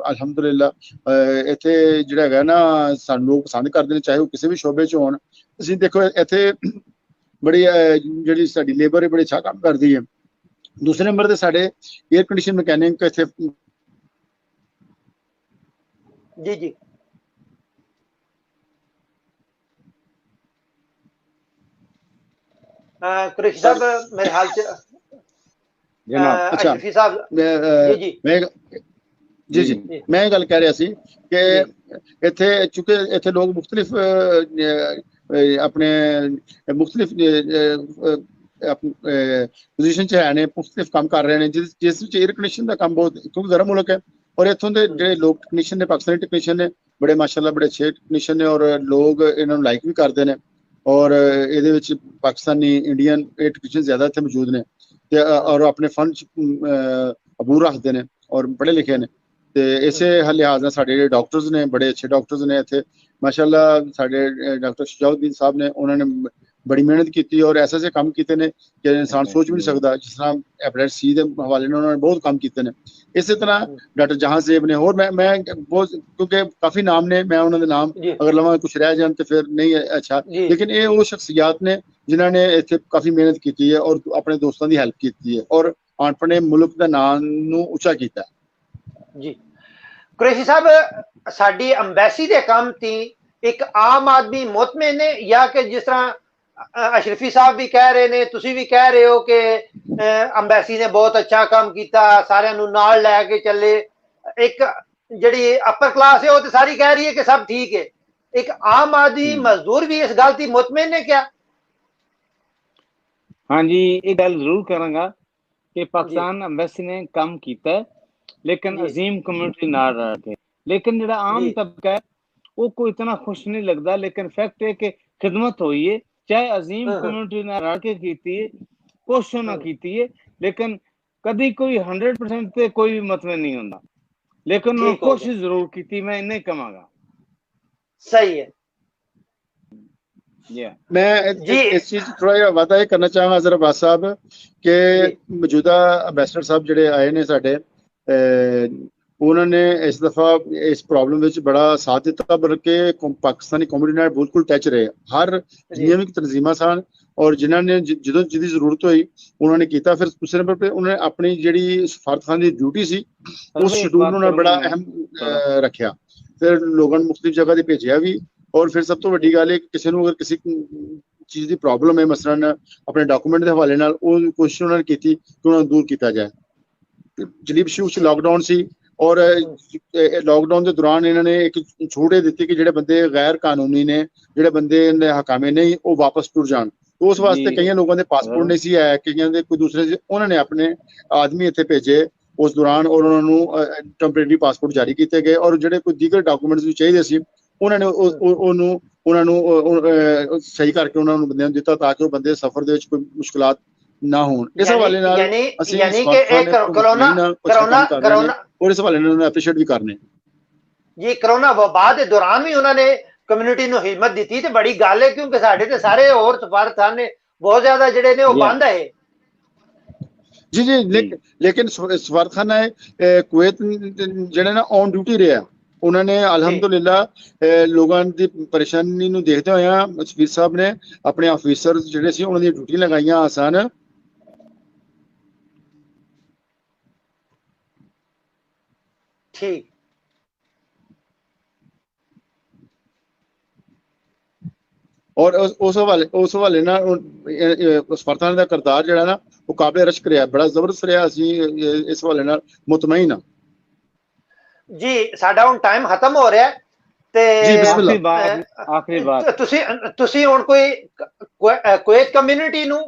ਅਲਹਮਦੁਲਿਲਾ ਇੱਥੇ ਜਿਹੜਾ ਹੈਗਾ ਨਾ ਸਾਨੂੰ ਲੋਕ ਪਸੰਦ ਕਰਦੇ ਨੇ, ਚਾਹੇ ਉਹ ਕਿਸੇ ਵੀ ਸ਼ੋਬੇ 'ਚ ਹੋਣ। ਤੁਸੀਂ ਦੇਖੋ ਇੱਥੇ ਬੜੀ ਜਿਹੜੀ ਸਾਡੀ ਲੇਬਰ ਹੈ ਬੜੇ ਅੱਛਾ ਕੰਮ ਕਰਦੀ ਹੈ। ਦੂਸਰੇ ਨੰਬਰ ਤੇ ਸਾਡੇ 에ਅਰ ਕੰਡੀਸ਼ਨ ਮਕੈਨਿਕ ਇੱਥੇ ਜੀ कुरैशी साहब मेरे हाल च जनाब अच्छा अशरफी साहब जी जी जी मैं गल कह रहा सी कि इत्थे चूंकि इत्थे लोग मुख्तलिफ अपने मुख्तलिफ पोजीशन च है ने, मुख्तलिफ काम कर रहे हैं जिस एयर कंडीशन का काम बहुत, क्योंकि गर्म मुल्क है और इत्थों के जो लोग टेक्नीशियन ने, पाकिस्तानी टेक्नीशियन ने बड़े माशाल्लाह बड़े अच्छे टेक्नीशियन ने और लोग इन्होंने लाइक भी करते हैं और ये पाकिस्तानी इंडियन टेक्नीशियन ज्यादा इतने मौजूद ने और अपने फंड अबूर रखते हैं और पढ़े लिखे ने ते इसे लिहाज ਨਾਲ ਸਾਡੇ ਡਾਕਟਰਸ ਨੇ ਬੜੇ ਅੱਛੇ ਡਾਕਟਰਸ ਨੇ ਇੱਥੇ ਮਾਸ਼ਾਅੱਲਾ ਸਾਡੇ ਡਾਕਟਰ ਸ਼ਜਾਉद्दीन ਸਾਹਿਬ ਨੇ ਉਹਨਾਂ ਨੇ ਬੜੀ ਮਿਹਨਤ ਕੀਤੀ ਔਰ ਐਸੇ ਕੰਮ ਕੀਤੇ ਨੇ ਕਿ ਇਨਸਾਨ ਸੋਚ ਵੀ ਨਹੀਂ ਸਕਦਾ ਜਿਸ ਤਰ੍ਹਾਂ ਹੈਪੇਟਾਈਟਸ ਸੀ ਦੇ ਹਵਾਲੇ ਨਾਲ ਉਹਨਾਂ ਨੇ ਬਹੁਤ ਕੰਮ ਕੀਤੇ ਨੇ ਇਸੇ ਤਰ੍ਹਾਂ ਡਾਕਟਰ ਜਹਾਂ ਜ਼ੇਬ ਨੇ ਹੋਰ ਮੈਂ ਬਹੁਤ ਕਿਉਂਕਿ ਕਾਫੀ ਨਾਮ ਨੇ ਮੈਂ ਉਹਨਾਂ ਦੇ ਨਾਮ ਅਗਰ ਲਵਾਂ ਕੁਝ ਰਹਿ ਜਾਣ ਤੇ ਫਿਰ ਨਹੀਂ ਅੱਛਾ ਲੇਕਿਨ ਇਹ ਉਹ ਸ਼ਖਸੀਅਤ ਨੇ ਜਿਨ੍ਹਾਂ ਨੇ ਇੱਥੇ ਕਾਫੀ ਮਿਹਨਤ ਕੀਤੀ ਹੈ ਔਰ ਆਪਣੇ ਦੋਸਤਾਂ ਦੀ ਹੈਲਪ ਕੀਤੀ ਹੈ ਔਰ ਆਪਣੇ ਮੁਲਕ ਦਾ ਨਾਮ ਨੂੰ ਉੱਚਾ ਕੀਤਾ जी कुरैशी साहब साडी अंबैसी दे काम ती एक आम आदमी मुतमिन है या कि जिस तरह अशरफी साहब भी कह रहे ने तुसी भी कह रहे हो कि अंबैसी ने बहुत अच्छा काम किया सारे नू नाल लैके चले एक जिहड़ी अपर क्लास है वो तो सारी कह रही है कि सब ठीक है एक आम आदमी मजदूर भी इस गल ती मुतमिन है क्या? हाँ जी ये गल जरूर करांगा कि पाकिस्तान अंबैसी ने काम किया लेकिन अजीम कम्युनिटी ना रह के लेकिन जो आम तबका है वो कोई इतना खुश नहीं लगता लेकिन फैक्ट है कि खिदमत हुई है चाहे अजीम कम्युनिटी ना रह के की है कोशिश ना की है लेकिन कभी कोई 100% पे कोई मतलब नहीं होता लेकिन कोशिश जरूर की मैं इन्हें कमांगा सही है मैं इस चीज थोड़ा वादा करना चाहूंगा जरा बात साहब के मौजूदा अंबैसडर साहब ਜਿਹੜੇ ਆਏ ਨੇ ਸਾਡੇ ਉਹਨਾਂ ਨੇ ਇਸ ਦਫਾ ਇਸ ਪ੍ਰੋਬਲਮ ਵਿੱਚ ਬੜਾ ਸਾਥ ਦਿੱਤਾ ਬਲਕਿ ਪਾਕਿਸਤਾਨੀ ਕਮਿਊਨਿਟੀ ਨਾਲ ਬਿਲਕੁਲ ਟੱਚ ਰਹੇ ਹਰ ਜਿੰਨੀਆਂ ਵੀ ਤਨਜ਼ੀਮਾਂ ਸਨ ਔਰ ਜਿਨ੍ਹਾਂ ਨੇ ਜਦੋਂ ਜਿਹਦੀ ਜ਼ਰੂਰਤ ਹੋਈ ਉਹਨਾਂ ਨੇ ਕੀਤਾ ਫਿਰ ਦੂਸਰੇ ਨੰਬਰ ਤੇ ਉਹਨਾਂ ਨੇ ਆਪਣੀ ਜਿਹੜੀ ਸਫਾਰਤਖਾਨੇ ਦੀ ਡਿਊਟੀ ਸੀ ਉਸ ਸ਼ਡਿਊਲ ਨੂੰ ਉਹਨਾਂ ਬੜਾ ਅਹਿਮ ਰੱਖਿਆ ਫਿਰ ਲੋਕਾਂ ਨੂੰ ਮੁਖਤਲਿਫ ਜਗ੍ਹਾ ਤੇ ਭੇਜਿਆ ਵੀ ਔਰ ਫਿਰ ਸਭ ਤੋਂ ਵੱਡੀ ਗੱਲ ਹੈ ਕਿ ਕਿਸੇ ਨੂੰ ਅਗਰ ਕਿਸੇ ਚੀਜ਼ ਦੀ ਪ੍ਰੋਬਲਮ ਹੈ ਮਸਲਨ ਆਪਣੇ ਡਾਕੂਮੈਂਟ ਦੇ ਹਵਾਲੇ ਨਾਲ ਉਹ ਕੋਸ਼ਿਸ਼ ਉਹਨਾਂ ਨੇ ਕੀਤੀ ਕਿ ਉਹਨਾਂ ਨੂੰ ਦੂਰ ਕੀਤਾ ਜਾਏ ਜਲੀਬ ਸ਼ੂ ਚ ਲਾਕਡਾਊਨ ਸੀ ਔਰ ਲਾਕਡਾਊਨ ਦੇ ਦੌਰਾਨ ਇਹਨਾਂ ਨੇ ਇੱਕ ਛੂਟ ਇਹ ਦਿੱਤੀ ਕਿ ਜਿਹੜੇ ਬੰਦੇ ਗੈਰ ਕਾਨੂੰਨੀ ਨੇ ਜਿਹੜੇ ਬੰਦੇ ਹਕਾਮੇ ਨਹੀਂ ਉਹ ਵਾਪਸ ਟੁਰ ਜਾਣ ਉਸ ਵਾਸਤੇ ਕਈਆਂ ਲੋਕਾਂ ਦੇ ਪਾਸਪੋਰਟ ਨਹੀਂ ਸੀ ਹੈ ਕਈਆਂ ਦੇ ਕੋਈ ਦੂਸਰੇ ਸੀ ਉਹਨਾਂ ਨੇ ਆਪਣੇ ਆਦਮੀ ਇੱਥੇ ਭੇਜੇ ਉਸ ਦੌਰਾਨ ਔਰ ਉਹਨਾਂ ਨੂੰ ਟੈਂਪਰੇਰੀ ਪਾਸਪੋਰਟ ਜਾਰੀ ਕੀਤੇ ਗਏ ਔਰ ਜਿਹੜੇ ਕੋਈ ਦੀਗਰ ਡਾਕੂਮੈਂਟਸ ਵੀ ਚਾਹੀਦੇ ਸੀ ਉਹਨਾਂ ਨੇ ਉਹਨਾਂ ਨੂੰ ਸਹੀ ਕਰਕੇ ਉਹਨਾਂ ਨੂੰ ਬੰਦਿਆਂ ਨੂੰ ਦਿੱਤਾ ਤਾਂ ਕਿ ਉਹ ਬੰਦੇ ਸਫ਼ਰ ਦੇ ਵਿੱਚ ਕੋਈ ਮੁਸ਼ਕਲਾਤ ਨਾ ਹੋਣ ਇਸ ਹਵਾਲੇ ਨਾਲ ਅਸੀਂ ਯਾਨੀ ਕਿ ਇਹ ਕਰੋਨਾ और इस हवाले ने अप्रीशिएट भी करने जी कोरोना वबा के दौरान भी उन्होंने कम्युनिटी ਨੂੰ ਹਿੰਮਤ ਦਿੱਤੀ ਤੇ ਬੜੀ ਗੱਲ ਹੈ ਕਿਉਂਕਿ ਸਾਡੇ ਤੇ ਸਾਰੇ ਹੋਰ ਸਫਾਰਤਖਾਨੇ ਬਹੁਤ ਜ਼ਿਆਦਾ ਜਿਹੜੇ ਨੇ ਉਹ ਬੰਦ ਹੈ जी जी लेकिन सफारतखाना कुवैत ਜਿਹੜੇ ਨਾ ਔਨ ਡਿਊਟੀ ਰਿਹਾ ਉਹਨਾਂ ਨੇ ਅਲਹਮਦੁਲਿਲਾ ਲੋਕਾਂ ਦੀ ਪਰੇਸ਼ਾਨੀ ਨੂੰ ਦੇਖਦੇ ਹੋਇਆ ਸਫੀਰ ਸਾਹਿਬ ਨੇ ਆਪਣੇ ਆਫੀਸਰ ਜਿਹੜੇ ਸੀ ਉਹਨਾਂ ਦੀਆਂ ਡਿਊਟੀ ਲਗਾਈਆਂ ਆਸਾਨ ठीक और उस हवाले ना सफारतखाने ਦਾ ਕਿਰਦਾਰ ਜਿਹੜਾ ਨਾ ਉਹ ਕਾਬਲੇ ਰਸ਼ਕ ਰਿਹਾ ਬੜਾ ਜ਼ਬਰਦਸਤ ਰਿਹਾ ਅਸੀਂ ਇਸ ਹਵਾਲੇ ਨਾਲ ਮੁਤਮਈਨ ਹਾਂ ਜੀ ਸਾਡਾ ਹੁਣ ਟਾਈਮ ਖਤਮ ਹੋ ਰਿਹਾ ਤੇ ਜੀ ਬਿਸਮਿਲ੍ਲਾ ਆਖਰੀ ਬਾਤ ਤੁਸੀਂ ਹੁਣ ਕੋਈ ਕੁਵੈਤ ਕਮਿਊਨਿਟੀ ਨੂੰ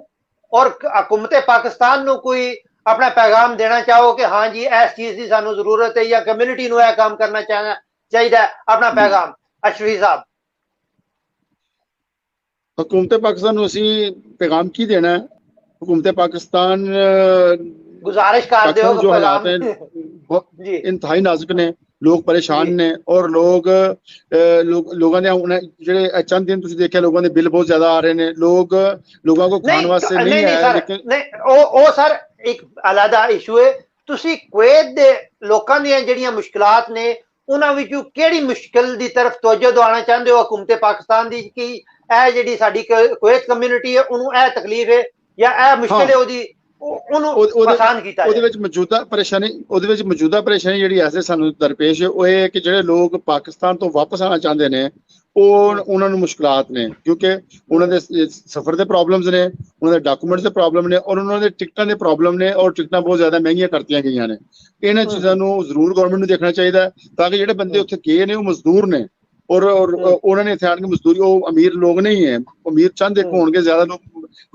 ਔਰ ਹਕੂਮਤ ਪਾਕਿस्तान ਨੂੰ ਕੋਈ अपना पैगाम देना चाहो कि हाँ जी इस चीज की सानू जरूरत है या कम्युनिटी नु काम करना चाहिए अपना पैगाम अशरफी साहब हुकूमत पाकिस्तान नु असी पैगाम की देना है हुकूमत पाकिस्तान गुजारिश कर दो जो हालात हैं इंतहाई नाजुक ने लोग परेशान ने और लोगों ने ਜਿਹੜੇ ਚੰਦ ਦਿਨ ਤੁਸੀਂ ਦੇਖਿਆ ਲੋਕਾਂ ਦੇ ਬਿੱਲ ਬਹੁਤ ਜ਼ਿਆਦਾ ਆ ਰਹੇ ਨੇ ਲੋਕਾਂ ਕੋ ਖਾਣ ਵਾਸਤੇ ਨਹੀਂ ਹੈ ਲੇਕਿਨ ਨਹੀਂ ਉਹ ਸਰ ਇੱਕ ਅਲੱਗਾ ਇਸ਼ੂ ਹੈ ਤੁਸੀਂ ਕੁਵੈਤ ਦੇ ਲੋਕਾਂ ਦੀਆਂ ਜਿਹੜੀਆਂ ਮੁਸ਼ਕਲਾਤ ਨੇ ਉਹਨਾਂ ਵਿੱਚੋਂ ਕਿਹੜੀ ਮੁਸ਼ਕਲ ਦੀ ਤਰਫ ਤਵੱਜੋ ਦਿਵਾਉਣਾ ਚਾਹੁੰਦੇ ਹੋ ਹਕੂਮਤ ਪਾਕਿਸਤਾਨ ਦੀ ਕਿ ਇਹ ਜਿਹੜੀ ਸਾਡੀ ਕੁਵੈਤ ਕਮਿਊਨਿਟੀ ਹੈ ਉਹਨੂੰ ਇਹ ਤਕਲੀਫ ਹੈ ਜਾਂ ਇਹ ਮੁਸ਼ਕਲ ਹੈ ਉਹਦੀ ਉਹਨੂੰ ਆਸਾਨ ਕੀਤਾ ਉਹਦੇ ਵਿੱਚ ਮੌਜੂਦਾ ਪਰੇਸ਼ਾਨੀ ਜਿਹੜੀ ਐਸੇ ਸਾਨੂੰ ਦਰਪੇਸ਼ ਹੈ ਉਹ ਇਹ ਹੈ ਕਿ ਜਿਹੜੇ ਲੋਕ ਪਾਕਿਸਤਾਨ ਤੋਂ ਵਾਪਸ ਆਉਣਾ ਚਾਹੁੰਦੇ ਨੇ ਉਹਨਾਂ ਨੂੰ ਮੁਸ਼ਕਲਾਤ ਨੇ, ਕਿਉਂਕਿ ਉਹਨਾਂ ਦੇ ਸਫ਼ਰ ਦੇ ਪ੍ਰੋਬਲਮਸ ਨੇ, ਉਹਨਾਂ ਦੇ ਡਾਕੂਮੈਂਟਸ ਦੇ ਪ੍ਰੋਬਲਮ ਨੇ, ਔਰ ਉਹਨਾਂ ਦੇ ਟਿਕਟਾਂ ਦੇ ਪ੍ਰੋਬਲਮ ਨੇ, ਔਰ ਟਿਕਟਾਂ ਬਹੁਤ ਜ਼ਿਆਦਾ ਮਹਿੰਗੀਆਂ ਕਰਤੀਆਂ ਗਈਆਂ ਨੇ। ਇਹਨਾਂ ਚੀਜ਼ਾਂ ਨੂੰ ਜ਼ਰੂਰ ਗਵਰਨਮੈਂਟ ਨੂੰ ਦੇਖਣਾ ਚਾਹੀਦਾ ਤਾਂ ਕਿ ਜਿਹੜੇ ਬੰਦੇ ਉੱਥੇ ਗਏ ਨੇ ਉਹ ਮਜ਼ਦੂਰ ਨੇ, ਔਰ ਉਹਨਾਂ ਨੇ ਇੱਥੇ ਆਣ ਕੇ ਮਜ਼ਦੂਰੀ, ਉਹ ਅਮੀਰ ਲੋਕ ਨਹੀਂ ਹੈ, ਅਮੀਰ ਚੰਦ ਇੱਕ ਹੋਣਗੇ, ਜ਼ਿਆਦਾ ਲੋਕ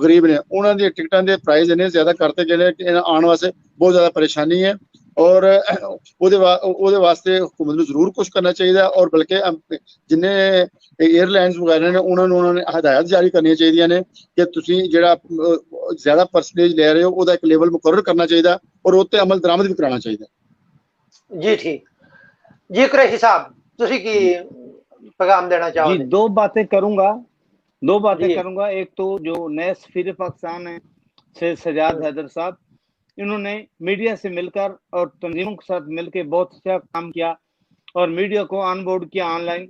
ਗਰੀਬ ਨੇ। ਉਹਨਾਂ ਦੀਆਂ ਟਿਕਟਾਂ ਦੇ ਪ੍ਰਾਈਸ ਇੰਨੇ ਜ਼ਿਆਦਾ ਕਰਤੇ ਗਏ ਨੇ ਕਿ ਆਉਣ ਵਾਸਤੇ ਬਹੁਤ ਜ਼ਿਆਦਾ ਪਰੇਸ਼ਾਨੀ ਹੈ, ਔਰ ਉਹਦੇ ਵਾਸਤੇ ਹੁਕੂਮਤ ਨੂੰ ਜ਼ਰੂਰ ਕੁਝ ਕਰਨਾ ਚਾਹੀਦਾ। ਔਰ ਬਲਕਿ ਜਿੰਨੇ 에ਅਰਲਾਈਨਸ ਵਗੈਰਾ ਨੇ ਉਹਨਾਂ ਨੇ ਹਦਾਇਤ ਜਾਰੀ ਕਰਨੀਆਂ ਚਾਹੀਦੀਆਂ ਨੇ ਕਿ ਤੁਸੀਂ ਜਿਹੜਾ ਜ਼ਿਆਦਾ ਪਰਸੈਂਟੇਜ ਲੈ ਰਹੇ ਹੋ ਉਹਦਾ ਇੱਕ ਲੈਵਲ ਮੁਕਰਰ ਕਰਨਾ ਚਾਹੀਦਾ, ਔਰ ਉਹ ਤੇ ਅਮਲ ਦਰਾਮਦ ਵੀ ਕਰਾਉਣਾ ਚਾਹੀਦਾ। जी ठीक जी, कुरैशी साहब तुसी की पैगाम देना चाहोगे? जी, दो बातें करूंगा। एक तो जो नए सफीर पाकिस्तान है सैयद सजाद हैदर साहब, इन्होंने मीडिया से मिलकर और तंजीमों के साथ मिलकर बहुत अच्छा काम किया और मीडिया को ऑन बोर्ड किया, ऑनलाइन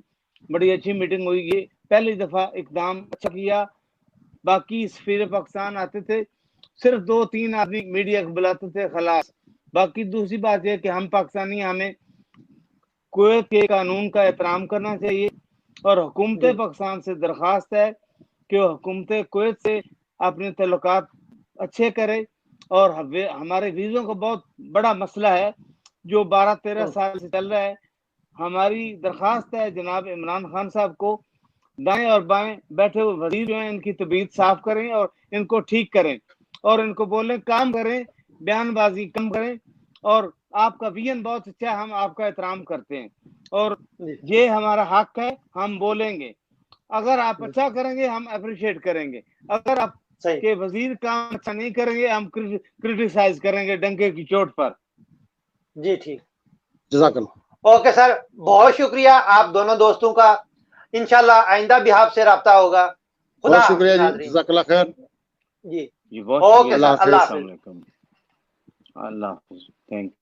बड़ी अच्छी मीटिंग हुई। ये पहली दफा इकदाम अच्छा किया। बाकी सफीर पाकिस्तान आते थे, सिर्फ 2-3 आदमी मीडिया को बुलाते थे, खलास। बाकी दूसरी बात यह कि हम पाकिस्तानी, हमें कुवैत के कानून का एहतराम करना चाहिए और हुकूमत पाकिस्तान से दरख्वास्त है कि हुकूमत कुवैत से अपने तल्लुकात अच्छे करे। और हमारे वीज़ों का बहुत बड़ा मसला है जो 12-13 साल से चल रहा है। हमारी दरख्वास्त है जनाब इमरान खान साहब को, दाएं और बाएं बैठे हुए वजीर जो हैं इनकी तबीयत साफ करें और इनको ठीक करें और इनको बोलें काम करें, बयानबाजी कम करें। और आपका विजन बहुत अच्छा है, हम आपका एहतराम करते हैं और ये हमारा हक है, हम बोलेंगे। अगर आप अच्छा करेंगे हम अप्रिशिएट करेंगे, अगर आप के वजीर काम अच्छा नहीं करेंगे हम क्रिटिसाइज करेंगे डंके की चोट पर। जी ठीक, जज़ाकल्लाह। ओके सर, बहुत शुक्रिया आप दोनों दोस्तों का। इंशाल्लाह आइंदा भी आपसे रब्ता होगा। बहुत शुक्रिया जी, जज़ाकल्लाह खैर जी। बहुत ओके सर, अल्लाह हाफ़िज़। अल्लाह हाफ़िज़, थैंक यू।